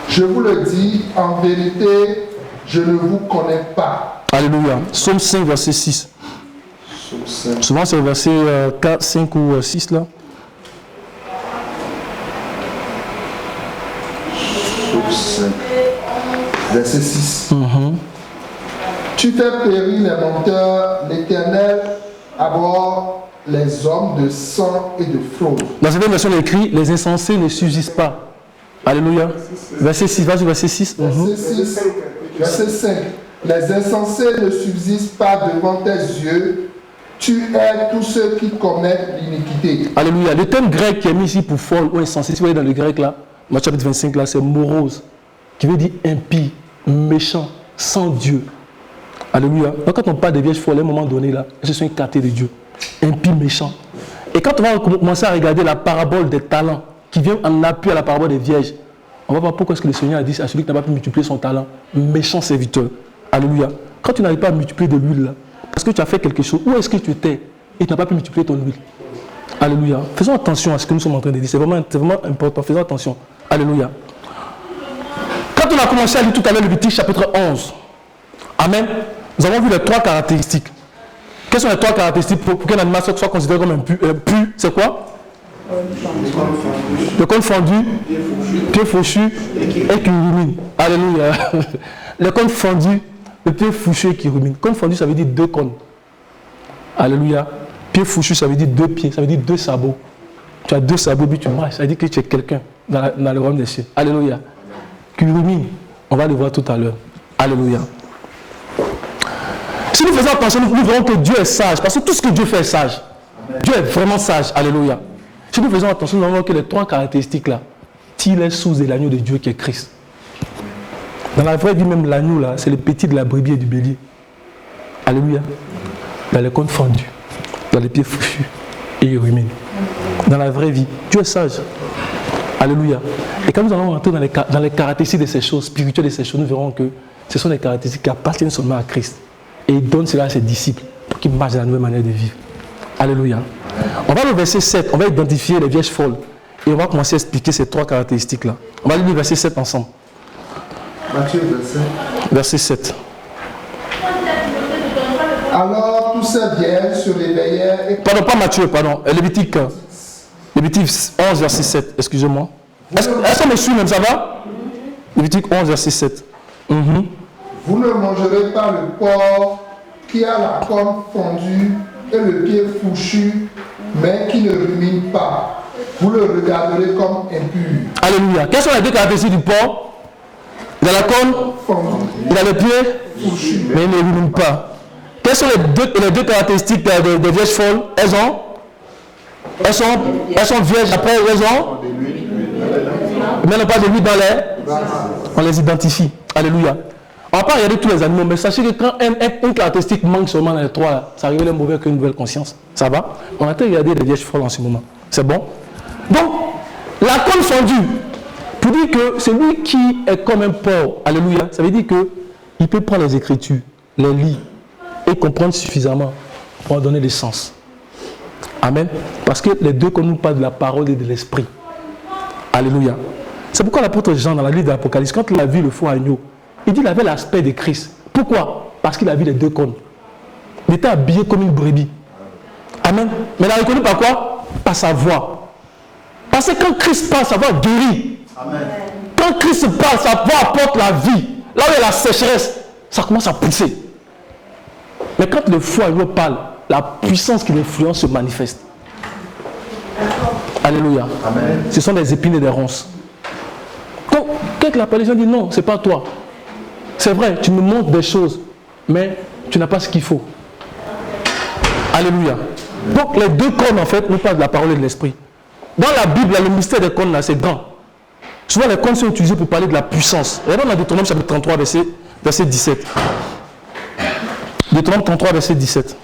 Je vous le dis, en vérité, je ne vous connais pas. Alléluia. Psaume 5, verset 6. Souvent c'est le verset 4, 5 ou 6 là. Psaume 5, verset 6. Tu fais périr les menteurs, l'Éternel abhorre les hommes de sang et de fraude. Dans cette version, il est écrit, les insensés ne subsistent pas. Alléluia. Verset 6, vas-y, verset 6. Verset 5. Les insensés ne subsistent pas devant tes yeux. Tu es tous ceux qui commettent l'iniquité. Alléluia. Le terme grec qui est mis ici pour folle ou insensé, si vous voyez dans le grec là, Matthieu chapitre 25 là, c'est morose, qui veut dire impie, méchant, sans Dieu. Alléluia. Donc quand on parle de vierges folles, à un moment donné là, elles sont écartées de Dieu. Impie, méchant. Et quand on va commencer à regarder la parabole des talents, qui vient en appui à la parabole des vierges, on va voir pourquoi est-ce que le Seigneur a dit à celui qui n'a pas pu multiplier son talent, méchant serviteur. Alléluia. Quand tu n'arrives pas à multiplier de l'huile là, parce que tu as fait quelque chose, où est-ce que tu étais et tu n'as pas pu multiplier ton huile? Alléluia. Faisons attention à ce que nous sommes en train de dire. C'est vraiment important. Faisons attention. Alléluia. Quand on a commencé à lire tout à l'heure Lévitique chapitre 11, Amen, nous avons vu les 3 caractéristiques. Quelles sont les 3 caractéristiques pour qu'un animal soit considéré comme impur? C'est quoi? Le cône fendu, pied fauchu et qui rumine. Alléluia. Le cône fendu, le pied fauchu et qui rumine. Cône fendu, ça veut dire 2 cônes. Alléluia. Pied fauchu, ça veut dire 2 pieds, ça veut dire 2 sabots. Tu as 2 sabots, puis tu marches. Ça veut dire que tu es quelqu'un dans le royaume des cieux. Alléluia. Qui rumine, on va le voir tout à l'heure. Alléluia. Si nous faisons attention, nous verrons que Dieu est sage. Parce que tout ce que Dieu fait est sage. Dieu est vraiment sage. Alléluia. Si nous faisons attention, nous allons voir que les 3 caractéristiques là, il est sous l'agneau de Dieu qui est Christ. Dans la vraie vie, même l'agneau là, c'est le petit de la brebis et du bélier. Alléluia. Il a les cônes fendus, il a les pieds fouchus et il rumine. Dans la vraie vie, Dieu est sage. Alléluia. Et quand nous allons rentrer dans les caractéristiques de ces choses, spirituelles de ces choses, nous verrons que ce sont des caractéristiques qui appartiennent seulement à Christ. Et il donne cela à ses disciples pour qu'ils marchent dans la nouvelle manière de vivre. Alléluia. On va au verset 7, on va identifier les vierges folles. Et on va commencer à expliquer ces 3 caractéristiques-là. On va lire le verset 7 ensemble. Matthieu Verset 7. Alors tous ces vierges se réveillèrent et... Pardon, pas Matthieu, pardon. Lévitique 11, verset 7. Excusez-moi. Est-ce qu'on me suit même, ça va? Lévitique 11, verset 7. Vous ne mangerez pas le porc qui a la corne fondue et le pied fouchu, mais qui ne rumine pas. Vous le regarderez comme impur. Alléluia. Quelles sont les 2 caractéristiques du porc? Il a la corne Fondue. Il a le pied Fouchu. mais il ne rumine pas. Quelles sont les deux caractéristiques des vierges folles? Elles sont vierges après elles ont mais n'ont pas de l'huile dans les. On les identifie. Alléluia. On ne va pas regarder tous les animaux, mais sachez que quand une caractéristique manque seulement dans les 3, là, ça révèle un mauvais qu'une nouvelle conscience. Ça va? On a été regarder les vierges folles en ce moment. C'est bon? Donc, la corne fondue, pour dire que celui qui est comme un porc, alléluia, ça veut dire qu'il peut prendre les Écritures, les lire et comprendre suffisamment pour en donner le sens. Amen. Parce que les 2 comme nous parlent de la parole et de l'esprit. Alléluia. C'est pourquoi l'apôtre Jean, dans la livre de l'Apocalypse, quand il a vu le faux agneau, il dit qu'il avait l'aspect de Christ. Pourquoi? Parce qu'il a vu les 2 cônes. Il était habillé comme une brebis. Amen. Mais il a reconnu par quoi? Par sa voix. Parce que quand Christ parle, sa voix guérit. Amen. Quand Christ parle, sa voix apporte la vie. Là où il y a la sécheresse, ça commence à pousser. Mais quand le faux agneau parle, la puissance qui l'influence se manifeste. Alléluia. Amen. Ce sont des épines et des ronces. Quand la personne dit non, ce n'est pas toi. C'est vrai, tu me montres des choses, mais tu n'as pas ce qu'il faut. Alléluia. Donc les 2 cônes, en fait, nous parlent de la parole et de l'esprit. Dans la Bible, le mystère des cônes, là, c'est grand. Souvent, les cônes sont utilisés pour parler de la puissance. Regardons dans Deutéronome chapitre 33, verset 17. Deutéronome 33, verset 17.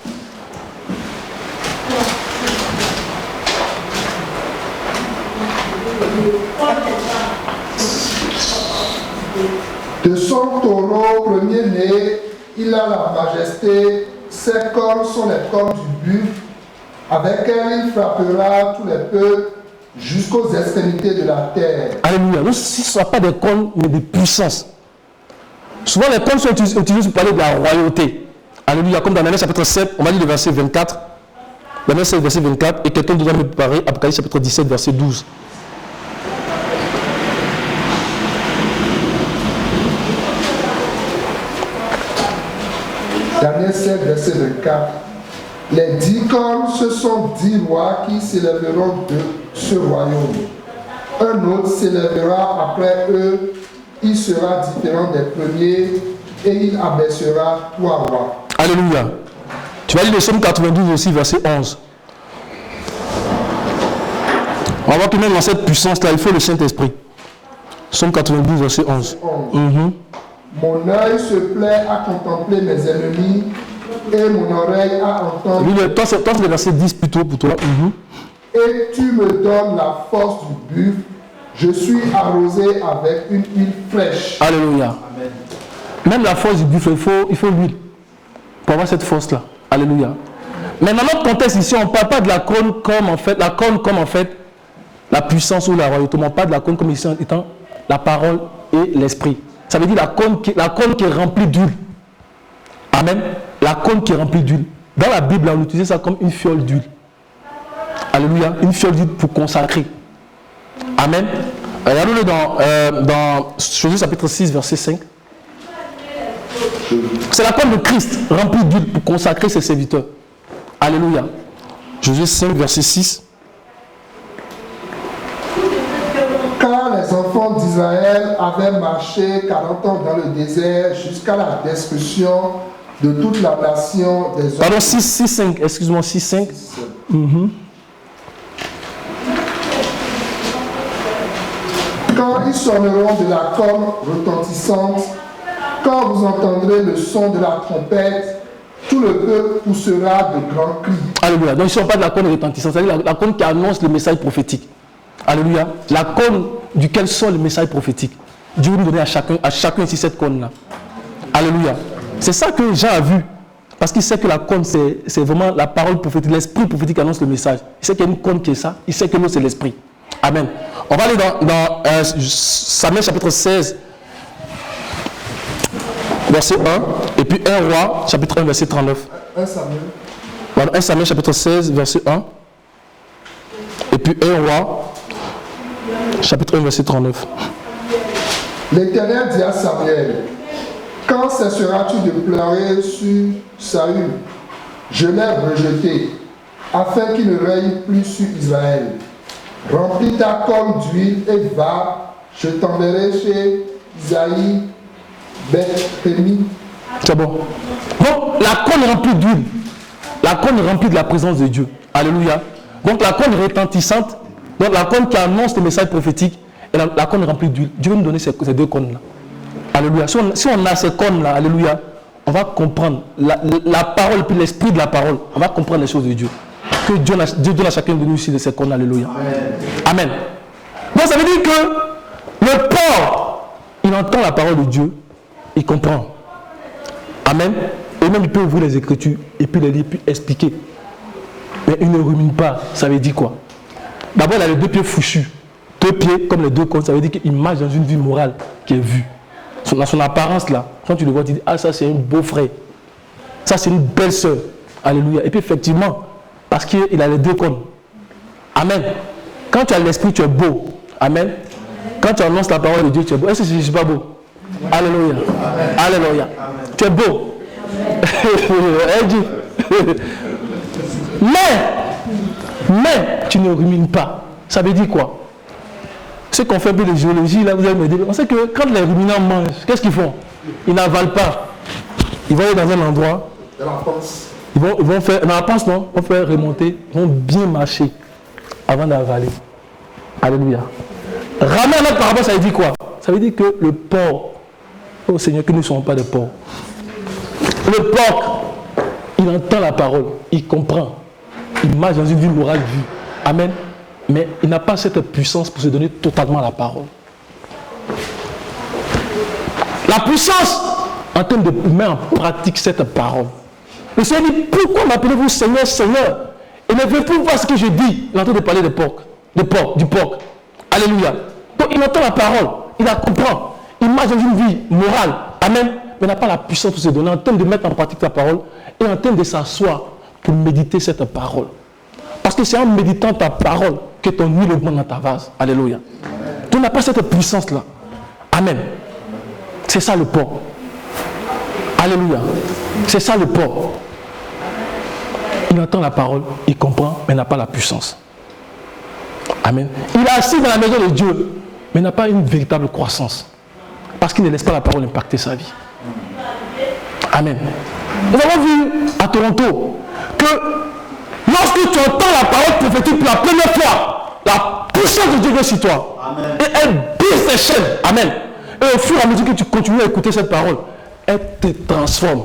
De son taureau premier-né, il a la majesté, ses cornes sont les cornes du buffle, avec elle il frappera tous les peuples jusqu'aux extrémités de la terre. Alléluia. Donc, ce ne sera pas des cornes, mais des puissances. Souvent, les cornes sont utilisées pour parler de la royauté. Alléluia. Comme dans Daniel chapitre 7, on va lire le verset 24. Daniel 7, verset 24, et quelqu'un doit me préparer, Apocalypse chapitre 17, verset 12. Daniel 7, verset 24. Les 10 cornes, ce sont 10 rois qui s'élèveront de ce royaume. Un autre s'élèvera après eux, il sera différent des premiers et il abaissera 3 rois. Alléluia. Tu vas lire le psaume 92 aussi, verset 11. On va voir que même dans cette puissance-là, il faut le Saint-Esprit. Psaume 92, verset 11. Mon œil se plaît à contempler mes ennemis et mon oreille à entendre. Toi, c'est le verset 10 plutôt pour toi. Et tu me donnes la force du buffle. Je suis arrosé avec une huile fraîche. Alléluia. Amen. Même la force du buffle, il faut l'huile pour avoir cette force-là. Alléluia. Mais dans notre contexte ici, on ne parle pas de la cône comme en fait, la puissance ou la royauté. On parle de la cône comme ici étant la parole et l'esprit. Ça veut dire la cône qui est remplie d'huile. Amen. La cône qui est remplie d'huile. Dans la Bible, on utilise ça comme une fiole d'huile. Alléluia. Une fiole d'huile pour consacrer. Amen. Regardez-le dans Josué chapitre 6, verset 5. C'est la cône de Christ remplie d'huile pour consacrer ses serviteurs. Alléluia. Josué 5, verset 6. Car les enfants d'Israël avaient marché 40 ans dans le désert jusqu'à la destruction de toute la nation des hommes. Pardon, 6, 5. Excuse-moi, 6, 5. Quand ils sonneront de la corne retentissante, quand vous entendrez le son de la trompette, tout le peuple poussera de grands cris. Alléluia. Donc, ils ne sont pas de la corne retentissante, c'est-à-dire la corne qui annonce le message prophétique. Alléluia. La corne duquel sort le message prophétique. Dieu va nous donner à chacun ici cette corne-là. Alléluia. C'est ça que Jean a vu. Parce qu'il sait que la corne, c'est vraiment la parole prophétique, l'esprit prophétique annonce le message. Il sait qu'il y a une corne qui est ça. Il sait que l'autre, c'est l'esprit. Amen. On va aller dans Samuel chapitre 16, verset 1. Et puis 1 Roi, chapitre 1, verset 39. 1 Samuel. Voilà, 1 Samuel chapitre 16, verset 1. Et puis 1 Roi, chapitre 1, verset 39. L'Éternel dit à Samuel, quand cesseras-tu de pleurer sur Saül? Je l'ai rejeté, afin qu'il ne règne plus sur Israël. Remplis ta corne d'huile et va, je t'enverrai chez Isaïe, Beth-Rémi. C'est bon. Donc, la corne remplie d'huile, la corne remplie de la présence de Dieu. Alléluia. Donc, la corne retentissante, donc la corne qui annonce le message prophétique, et la corne remplie d'huile. Dieu va nous donner ces deux cornes-là. Alléluia. Si on a ces cornes-là, alléluia, on va comprendre la parole et puis l'esprit de la parole. On va comprendre les choses de Dieu. Que Dieu donne à chacun de nous ici de ces cornes. Alléluia. Amen. Donc ça veut dire que le porc, il entend la parole de Dieu, il comprend. Amen. Et même il peut ouvrir les Écritures et puis les lire, puis expliquer. Mais il ne rumine pas. Ça veut dire quoi? D'abord, il a les 2 pieds fouchus. 2 pieds comme les 2 cornes. Ça veut dire qu'il marche dans une vie morale qui est vue. Dans son apparence là, quand tu le vois, tu dis, ah ça c'est un beau frère. Ça c'est une belle soeur. Alléluia. Et puis effectivement, parce qu'il a les 2 cornes. Amen. Quand tu as l'esprit, tu es beau. Amen. Quand tu annonces la parole de Dieu, tu es beau. Est-ce que je ne suis pas beau? Alléluia. Amen. Alléluia. Amen. Tu es beau. mais tu ne rumines pas. Ça veut dire quoi? Ceux qui ont fait un peu de géologie, là, vous allez me dire, on sait que quand les ruminants mangent, qu'est-ce qu'ils font? Ils n'avalent pas. Ils vont aller dans un endroit. Ils vont faire, dans la panse, non? Ils vont faire remonter, ils vont bien marcher avant d'avaler. Alléluia. Ramener notre parabole, ça veut dire quoi? Ça veut dire que le porc, oh Seigneur, que nous ne soyons pas des porcs. Le porc, il entend la parole, il comprend. Il marche dans une vie morale vue. Amen. Mais il n'a pas cette puissance pour se donner totalement à la parole. La puissance en termes de mettre en pratique cette parole. Le Seigneur dit, pourquoi m'appelez-vous Seigneur, Seigneur? Et ne veut plus voir ce que je dis. Il est en train de parler du porc. Alléluia. Donc il entend la parole, il la comprend. Il marche dans une vie morale. Amen. Mais n'a pas la puissance pour se donner en termes de mettre en pratique la parole et en termes de s'asseoir pour méditer cette parole. Parce que c'est en méditant ta parole que ton huile augmente dans ta vase. Alléluia. Tu n'as pas cette puissance-là. Amen. C'est ça le porc. Alléluia. C'est ça le porc. Il entend la parole, il comprend, mais n'a pas la puissance. Amen. Il est assis dans la maison de Dieu, mais n'a pas une véritable croissance. Parce qu'il ne laisse pas la parole impacter sa vie. Amen. Nous avons vu à Toronto que lorsque tu entends la parole prophétique pour la première fois, la puissance de Dieu vient sur toi. Amen. Et elle brise tes chaînes. Amen. Et au fur et à mesure que tu continues à écouter cette parole, elle te transforme.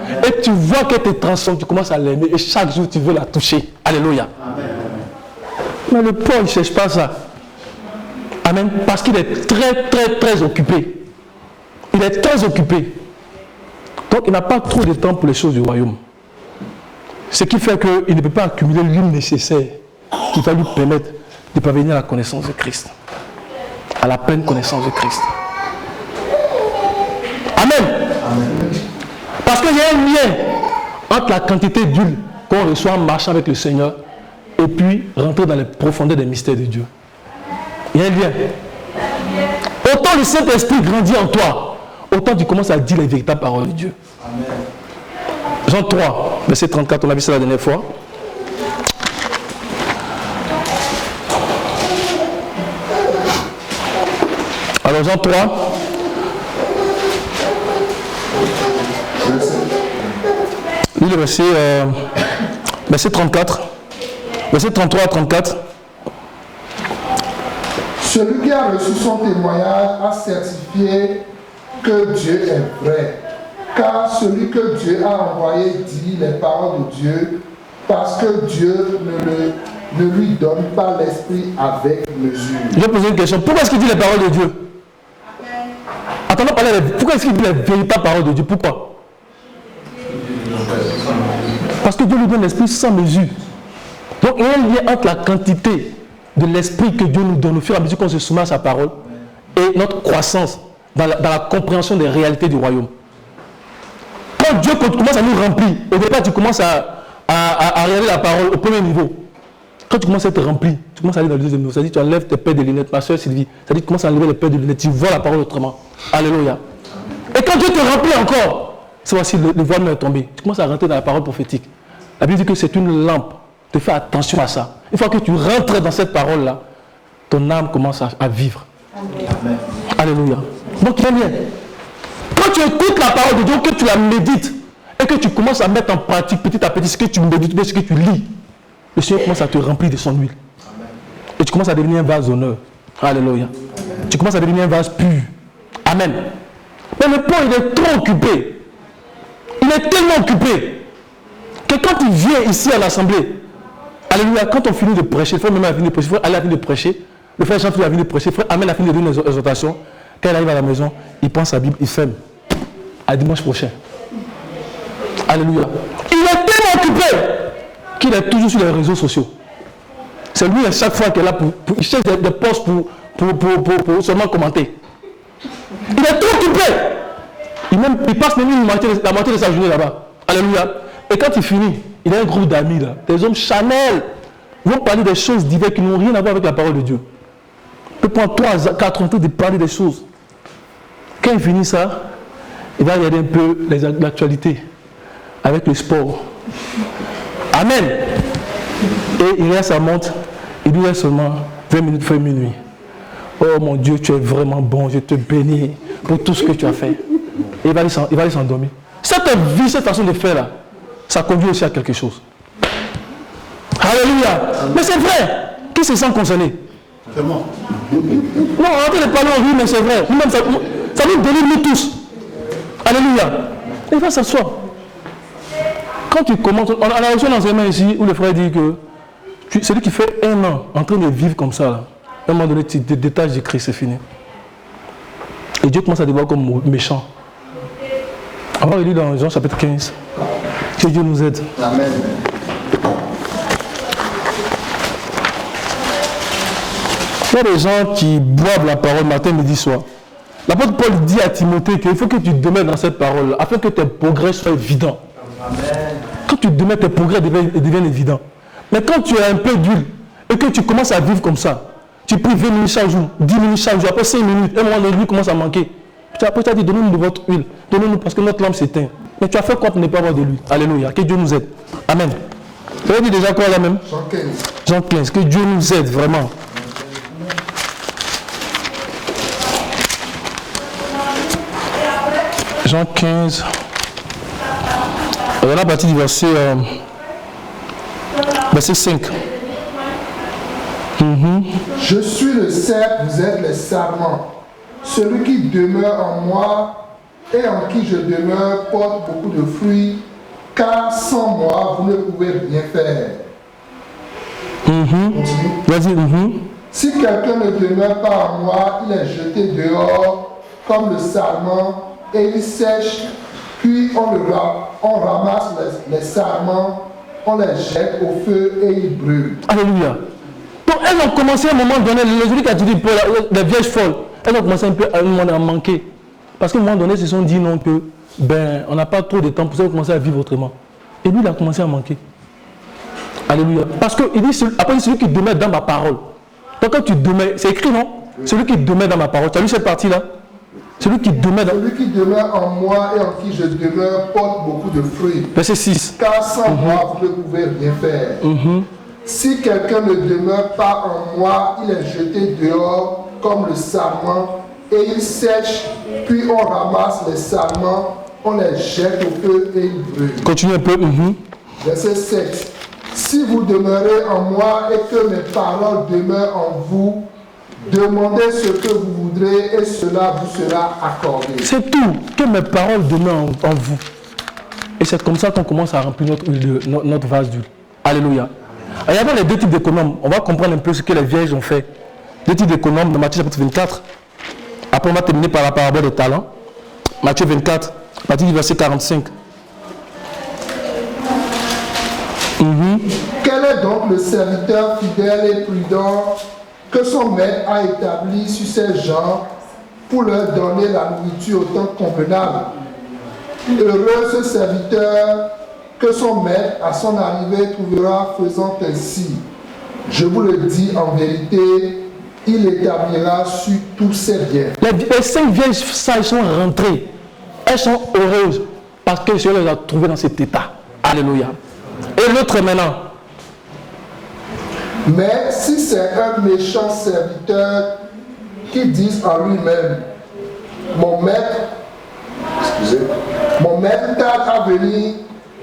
Amen. Et tu vois qu'elle te transforme, tu commences à l'aimer et chaque jour tu veux la toucher. Alléluia. Amen. Mais le pauvre, il ne cherche pas ça. Amen. Parce qu'il est très occupé. Il est très occupé. Donc il n'a pas trop de temps pour les choses du royaume. Ce qui fait qu'il ne peut pas accumuler l'huile nécessaire qui va lui permettre de parvenir à la connaissance de Christ. À la pleine connaissance de Christ. Amen. Amen. Parce qu'il y a un lien entre la quantité d'huile qu'on reçoit en marchant avec le Seigneur et puis rentrer dans les profondeurs des mystères de Dieu. Il y a un lien. Autant le Saint-Esprit grandit en toi, autant tu commences à dire les véritables paroles de Dieu. Amen. Jean 3, verset 34, on a vu ça la dernière fois. Alors Jean 3, lis le verset 34, verset 33 à 34. Celui qui a reçu son témoignage a certifié que Dieu est vrai. Car celui que Dieu a envoyé dit les paroles de Dieu, parce que Dieu ne lui donne pas l'esprit avec mesure. Je vais poser une question. Pourquoi est-ce qu'il dit les paroles de Dieu? Attendons parler. Pourquoi est-ce qu'il dit les véritables paroles de Dieu? Pourquoi? Parce que Dieu lui donne l'esprit sans mesure. Donc il y a un lien entre la quantité de l'esprit que Dieu nous donne au fur et à mesure qu'on se soumet à sa parole et notre croissance dans la compréhension des réalités du royaume. Quand Dieu commence à nous remplir, au départ tu commences à regarder la parole au premier niveau. Quand tu commences à être rempli, tu commences à aller dans le deuxième niveau. C'est-à-dire tu enlèves tes paires de lunettes, ma soeur Sylvie. C'est-à-dire tu commences à enlever les paires de lunettes, tu vois la parole autrement. Alléluia. Et quand Dieu te remplit encore, c'est voici le voile est tombé. Tu commences à rentrer dans la parole prophétique. La Bible dit que c'est une lampe. Tu fais attention à ça. Une fois que tu rentres dans cette parole-là, ton âme commence à vivre. Amen. Alléluia. Donc il y a bien. Quand tu écoutes la parole de Dieu, que tu la médites et que tu commences à mettre en pratique petit à petit ce que tu médites, ce que tu lis, le Seigneur commence à te remplir de son huile. Amen. Et tu commences à devenir un vase d'honneur. Alléluia. Amen. Tu commences à devenir un vase pur. Amen. Mais le pauvre, il est trop occupé. Il est tellement occupé que quand il vient ici à l'assemblée, alléluia, quand on finit de prêcher, il faut même aller de prêcher, il faut aller à la fin de prêcher. Le frère Jean a fini de prêcher, le frère Amen a fini de donner une exhortation. Quand il arrive à la maison, il prend sa Bible, il ferme. À dimanche prochain. Alléluia. Il est tellement occupé qu'il est toujours sur les réseaux sociaux. C'est lui à chaque fois qu'il est là il cherche des posts pour seulement commenter. Il est trop occupé. Il passe même la moitié de sa journée là-bas. Alléluia. Et quand il finit, il a un groupe d'amis là, des hommes Chanel. Ils vont parler des choses diverses qui n'ont rien à voir avec la parole de Dieu. Il peut prendre 3 à 4 ans de parler des choses. Quand il finit ça, il va regarder un peu l'actualité avec le sport. Amen. Et il regarde sa montre, il lui reste seulement 20 minutes, fin minuit. Oh mon Dieu, tu es vraiment bon, je te bénis pour tout ce que tu as fait. Et il va aller s'endormir. Cette vie, cette façon de faire là, ça conduit aussi à quelque chose. Alléluia. Mais c'est vrai. Qui se sent concerné? C'est moi. Non, on entend les parler en vie, mais c'est vrai. Nous-mêmes, ça nous délivre nous tous. Alléluia. Et il va s'asseoir. Quand tu commences, on a reçu un enseignement ici où le frère dit que celui qui fait 1 an en train de vivre comme ça, là, à un moment donné, tu te détaches de Christ, c'est fini. Et Dieu commence à te voir comme méchant. Alors il dit dans Jean chapitre 15 que Dieu nous aide. Amen. Il y a des gens qui boivent la parole matin, midi, soir. L'apôtre Paul dit à Timothée qu'il faut que tu demeures dans cette parole afin que tes progrès soient évidents. Amen. Quand tu demeures, tes progrès deviennent évidents. Mais quand tu as un peu d'huile et que tu commences à vivre comme ça, tu pries 20 minutes chaque jour, 10 minutes chaque jour, après 5 minutes, un moment donné, l'huile commence à manquer. Après, tu as dit, donnez-nous de votre huile, donnez-nous parce que notre lampe s'éteint. Mais tu as fait quoi pour ne pas avoir de l'huile? Alléluia, que Dieu nous aide. Amen. Vous avez dit déjà quoi là même? Jean 15. Jean 15. Que Dieu nous aide vraiment. Jean 15. On est à partir du verset 5. Je suis le cep, vous êtes les sarments. Celui qui demeure en moi et en qui je demeure porte beaucoup de fruits, car sans moi, vous ne pouvez rien faire. Continue. Vas-y. Si quelqu'un ne demeure pas en moi, il est jeté dehors comme le sarment et il sèche, puis on ramasse les sarments, on les jette au feu et ils brûlent. Alléluia. Donc elles ont commencé à un moment donné, les gens qui ont dit les vierges folles, elles ont commencé un peu à un moment à manquer. Parce qu'à un moment donné, ils se sont dit non que on n'a pas trop de temps pour ça, on commencer à vivre autrement. Et lui, il a commencé à manquer. Alléluia. Parce qu'il dit, après celui qui demeure dans ma parole. Donc quand tu demeures, c'est écrit non? Celui qui demeure dans ma parole. Tu as lu cette partie-là? Celui qui demeure en moi et en qui je demeure porte beaucoup de fruits. Verset 6. Car sans moi, vous ne pouvez rien faire. Si quelqu'un ne demeure pas en moi, il est jeté dehors comme le sarment et il sèche, puis on ramasse les sarments, on les jette au feu et ils brûlent. Continue un peu. Verset 7. Si vous demeurez en moi et que mes paroles demeurent en vous, demandez ce que vous voudrez et cela vous sera accordé. C'est tout. Que mes paroles demeurent en vous. Et c'est comme ça qu'on commence à remplir notre vase d'huile. Alléluia. Il y avait les deux types d'économes. On va comprendre un peu ce que les vierges ont fait. Deux types d'économes dans Matthieu chapitre 24. Après, on va terminer par la parabole des talents. Matthieu 24, à partir du verset 45. Quel est donc le serviteur fidèle et prudent que son maître a établi sur ses gens pour leur donner la nourriture au temps convenable? Heureux ce serviteur que son maître à son arrivée trouvera faisant ainsi. Je vous le dis en vérité, il établira sur tous ses biens. Les 5 vierges sages sont rentrées. Elles sont heureuses parce que le Seigneur les a trouvées dans cet état. Alléluia. Et l'autre maintenant. Mais si c'est un méchant serviteur qui dit en lui-même, mon maître tarde à venir,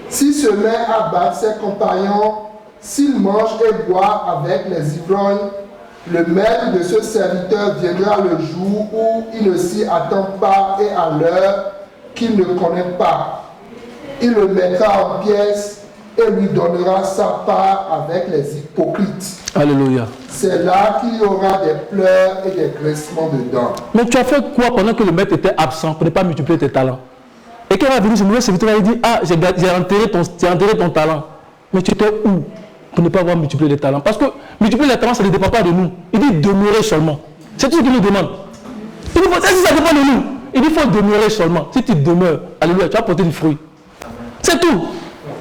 s'il se met à battre ses compagnons, s'il mange et boit avec les ivrognes, le maître de ce serviteur viendra le jour où il ne s'y attend pas et à l'heure qu'il ne connaît pas. Il le mettra en pièces et lui donnera sa part avec les hypocrites. Alléluia. C'est là qu'il y aura des pleurs et des grincements de dents. Mais tu as fait quoi pendant que le maître était absent pour ne pas multiplier tes talents? Et quand il est venu, ce nouveau serviteur il dit, ah, j'ai enterré ton talent. Mais tu étais où pour ne pas avoir multiplié les talents? Parce que multiplier les talents, ça ne dépend pas de nous. Il dit demeurer seulement. C'est tout ce qu'il nous demande. Il dit, ça dépend de nous. Il dit, il faut demeurer seulement. Si tu demeures, alléluia, tu vas porter du fruit. C'est tout.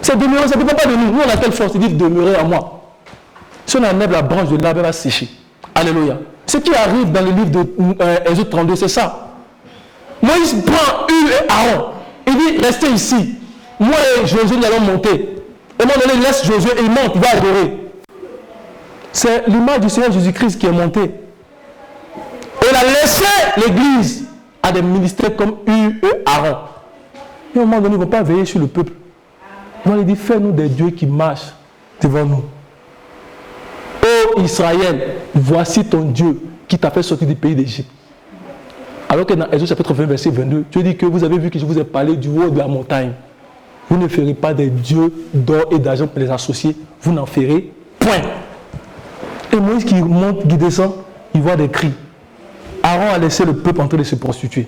C'est demeurer, ça ne dépend pas de nous. Nous, on a quelle force? Il dit demeurer en moi. Si on enlève la branche de l'arbre, elle va sécher. Alléluia. Ce qui arrive dans le livre de Exode 32, c'est ça. Moïse prend Hur et Aaron. Il dit, restez ici. Moi et Josué, nous allons monter. Et à un moment donné, il laisse Josué et il monte, il va adorer. C'est l'image du Seigneur Jésus-Christ qui est monté. Et il a laissé l'église à des ministères comme Hur et Aaron. Et à un moment donné, ils ne vont pas veiller sur le peuple. Ils vont lui dire, fais-nous des dieux qui marchent devant nous. Ô Israël, voici ton Dieu qui t'a fait sortir du pays d'Égypte. Alors que dans Exode chapitre 20, verset 22, tu dis que vous avez vu que je vous ai parlé du haut de la montagne. Vous ne ferez pas des dieux d'or et d'argent pour les associer. Vous n'en ferez point. Et Moïse qui monte, qui descend, il voit des cris. Aaron a laissé le peuple en train de se prostituer.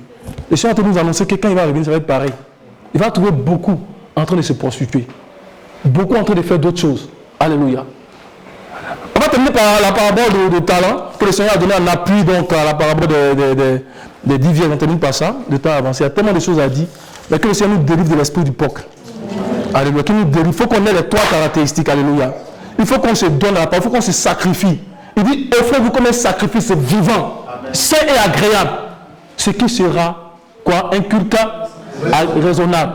Le Seigneur nous annoncer que quand il va revenir, ça va être pareil. Il va trouver beaucoup en train de se prostituer. Beaucoup en train de faire d'autres choses. Alléluia. On va terminer par la parabole de talent que le Seigneur a donné en appui donc à la parabole des 10 vierges. On termine par ça, le temps avancé. Il y a tellement de choses à dire, mais que le Seigneur nous délivre de l'esprit du POC. Alléluia. Il faut qu'on ait les 3 caractéristiques. Alléluia. Il faut qu'on se donne à la parole, il faut qu'on se sacrifie. Il dit, offrez-vous comme un sacrifice vivant, sain et agréable. Ce qui sera quoi? Un culte raisonnable.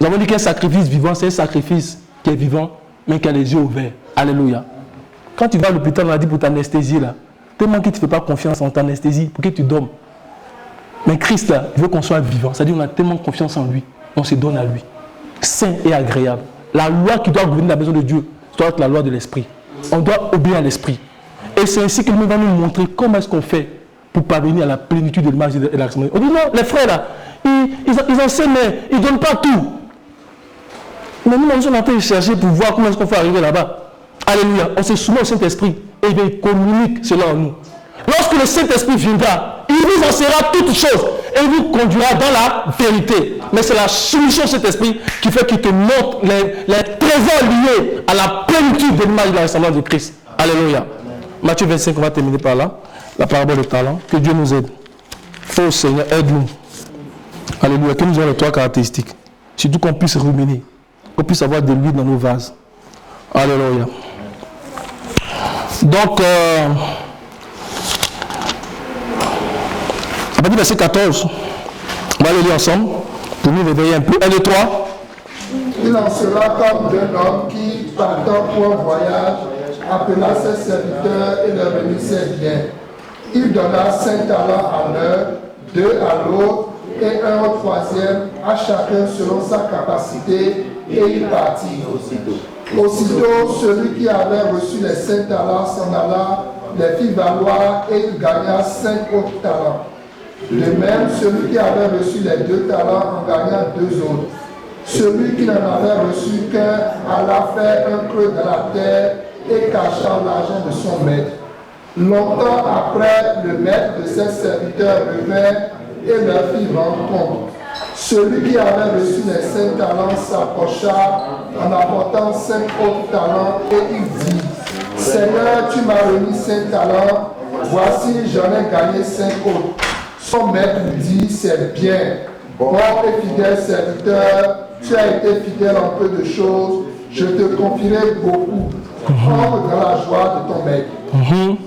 Nous avons dit qu'un sacrifice vivant, c'est un sacrifice qui est vivant, mais qui a les yeux ouverts. Alléluia. Quand tu vas à l'hôpital, on a dit pour t'anesthésier là. Tellement qu'il ne te fait pas confiance en t'anesthésie pour que tu dormes. Mais Christ là, il veut qu'on soit vivant. C'est-à-dire qu'on a tellement confiance en lui, on se donne à lui. Saint et agréable. La loi qui doit gouverner la maison de Dieu doit être la loi de l'esprit. On doit obéir à l'esprit. Et c'est ainsi qu'il va nous montrer comment est-ce qu'on fait pour parvenir à la plénitude de l'image et de la On dit non, les frères là, ils enseignent, mais ils ne donnent pas tout. Mais nous, nous sommes en train de chercher pour voir comment est-ce qu'on fait arriver là-bas. Alléluia. On se soumet au Saint-Esprit et il communique cela en nous. Lorsque le Saint-Esprit viendra, il vous enseignera toutes choses et il vous conduira dans la vérité. Mais c'est la soumission au Saint-Esprit qui fait qu'il te montre les trésors liés à la plénitude de l'image de la ressemblance de Christ. Alléluia. Matthieu 25, on va terminer par là. La parabole de talent. Que Dieu nous aide. Oh Seigneur, aide-nous. Alléluia. Que nous ayons les trois caractéristiques. Surtout qu'on puisse ruminer. Qu'on puisse avoir de l'huile dans nos vases. Alléluia. Donc, à partir du verset 14, on va le lire ensemble pour nous réveiller un peu. 1, 2, 3. Il en sera comme d'un homme qui, partant pour un voyage, appela ses serviteurs et leur remit ses biens. Il donna 5 talents à l'un, 2 à l'autre et 1 au troisième, à chacun selon sa capacité, et il partit. Aussitôt, celui qui avait reçu les 5 talents s'en alla, les fit valoir et il gagna 5 autres talents. De même, celui qui avait reçu les 2 talents en gagna 2 autres. Celui qui n'en avait reçu qu'un alla faire un creux dans la terre et cacha l'argent de son maître. Longtemps après, le maître de ses serviteurs revint et leur fit rendre compte. Celui qui avait reçu les 5 talents s'approcha en apportant 5 autres talents et il dit, Seigneur, tu m'as remis 5 talents, voici j'en ai gagné 5 autres. Son maître lui dit, c'est bien, bon et fidèle serviteur, tu as été fidèle en peu de choses, je te confierai beaucoup. Entre dans la joie de ton maître.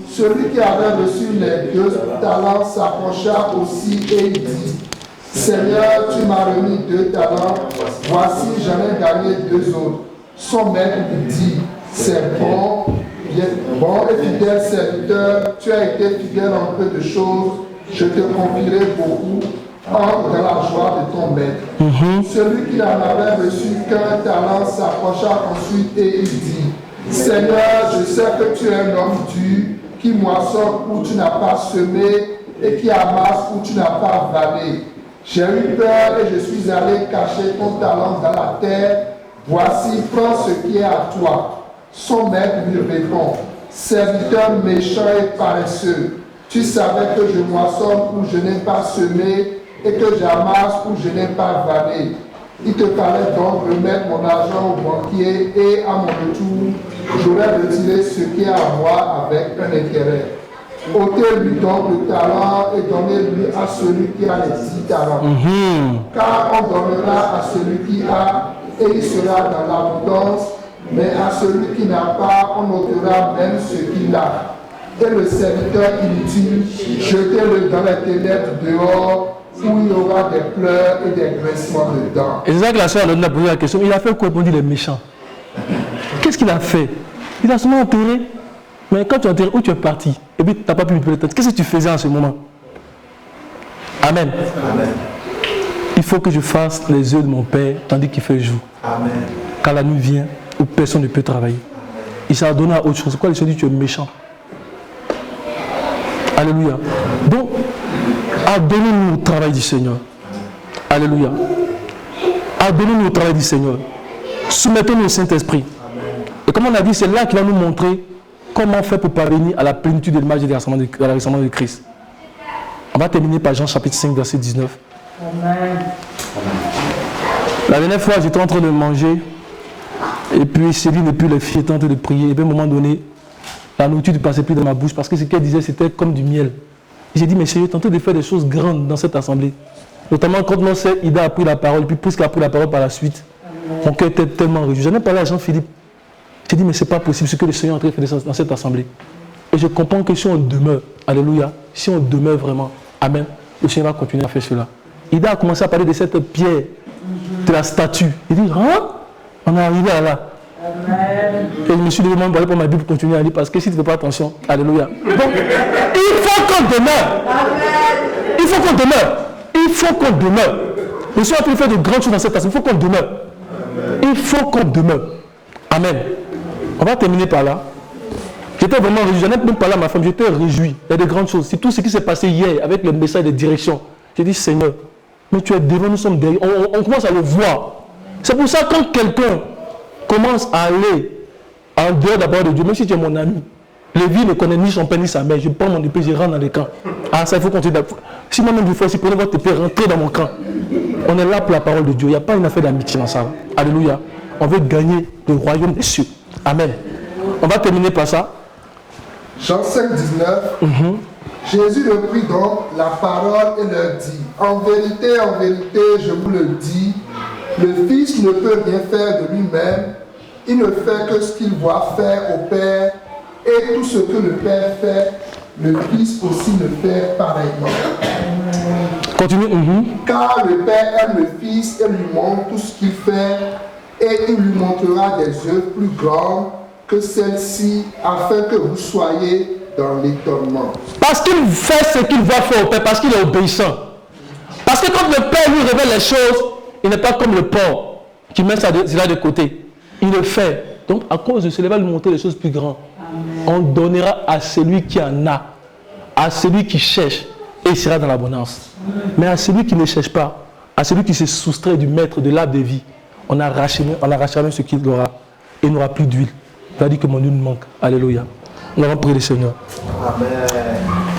Celui qui avait reçu les 2 talents s'approcha aussi et il dit, Seigneur, tu m'as remis 2 talents, voici j'en ai gagné 2 autres. Son maître lui dit, c'est bon et fidèle serviteur, tu as été fidèle en peu de choses, je te confierai beaucoup. Entre dans la joie de ton maître. Celui qui n'en avait reçu qu'un talent s'approcha ensuite et il dit, Seigneur, je sais que tu es un homme dur, qui moissonne où tu n'as pas semé et qui amasse où tu n'as pas vanné. J'ai eu peur et je suis allé cacher ton talent dans la terre. Voici, prends ce qui est à toi. Son maître lui répond, serviteur méchant et paresseux, tu savais que je moissonne où je n'ai pas semé et que j'amasse où je n'ai pas vanné. Il te fallait donc remettre mon argent au banquier et à mon retour, j'aurais retiré ce qui est à moi avec un intérêt. Ôtez-lui donc le talent et donnez-lui à celui qui a les 10 talents. Car on donnera à celui qui a et il sera dans l'abondance, mais à celui qui n'a pas, on ôtera même ce qu'il a. Et le serviteur inutile, jetez-le dans les ténèbres dehors, où il y aura des pleurs et des grincements de dents. Et c'est ça que la soeur a posé la question. Il a fait quoi pour dire les méchants? Qu'est-ce qu'il a fait? Il a seulement enterré. Mais quand tu as enterré, où tu es parti? Et puis tu n'as pas pu lui payer le temps. Qu'est-ce que tu faisais en ce moment? Amen. Amen. Il faut que je fasse les œuvres de mon Père tandis qu'il fait jour. Amen. Quand la nuit vient, où personne ne peut travailler. Il s'est donné à autre chose. Quoi, il se dit tu es méchant? Alléluia. Donc, adonnez-nous au travail du Seigneur. Alléluia. Adonnez-nous au travail du Seigneur. Soumettons-nous au Saint-Esprit. Et comme on a dit, c'est là qu'il va nous montrer comment faire pour parvenir à la plénitude de l'image de la ressemblance de Christ. On va terminer par Jean chapitre 5, verset 19. Amen. La dernière fois, j'étais en train de manger. Et puis Céline et puis les filles étaient en train de prier. Et puis à un moment donné, la nourriture ne passait plus dans ma bouche parce que ce qu'elle disait, c'était comme du miel. J'ai dit, mais Seigneur, tentez de faire des choses grandes dans cette assemblée. Notamment quand mon sœur Ida a pris la parole, puis puisqu'elle a pris la parole par la suite, mon cœur était tellement réjoui. J'en ai parlé à Jean-Philippe. J'ai dit, mais ce n'est pas possible ce que le Seigneur est en train de faire dans cette assemblée. Et je comprends que si on demeure, alléluia, si on demeure vraiment, amen, le Seigneur va continuer à faire cela. Ida a commencé à parler de cette pierre, de la statue. Il dit, hein? On est arrivé à là. Amen. Et je me suis demandé pour ma Bible pour continuer à lire parce que si tu ne fais pas attention, alléluia. Donc, il faut qu'on demeure. Il faut qu'on demeure. Il faut qu'on demeure. Je suis en train de faire de grandes choses dans cette tasse. Il faut qu'on demeure. Il faut qu'on demeure. Amen. On va terminer par là. J'étais vraiment réjoui. J'en ai même parlé à ma femme. J'étais réjoui. Il y a de grandes choses. C'est tout ce qui s'est passé hier avec le message de direction. J'ai dit, Seigneur, mais tu es devant, nous sommes derrière. On commence à le voir. C'est pour ça que quand quelqu'un commence à aller en dehors d'abord de Dieu, même si tu es mon ami, Lévi ne connaît ni son père ni sa mère, je prends mon épée, je rentre dans les camps. Ah, ça, il faut continuer. Si moi-même, je fais aussi, prenez votre épée, rentrez dans mon camp. On est là pour la parole de Dieu. Il n'y a pas une affaire d'amitié dans ça. Alléluia. On veut gagner le royaume des cieux. Amen. On va terminer par ça. Jean 5, 19. Jésus leur prit donc la parole et leur dit, en vérité, je vous le dis, le Fils ne peut rien faire de lui-même. Il ne fait que ce qu'il voit faire au Père. Et tout ce que le Père fait, le Fils aussi le fait pareillement. Continue. Car le Père aime le Fils et lui montre tout ce qu'il fait, et il lui montrera des œuvres plus grandes que celles-ci, afin que vous soyez dans l'étonnement. Parce qu'il fait ce qu'il va faire au Père, parce qu'il est obéissant. Parce que quand le Père lui révèle les choses, il n'est pas comme le porc qui met cela de côté. Il le fait. Donc, à cause de cela, il va lui montrer les choses plus grandes. On donnera à celui qui en a, à celui qui cherche, et il sera dans l'abondance. Mais à celui qui ne cherche pas, à celui qui se soustrait du maître de l'arbre de vie, on arrachera même ce qu'il aura, et il n'aura plus d'huile. Il va dire que mon huile manque. Alléluia. Nous allons prier le Seigneur. Amen.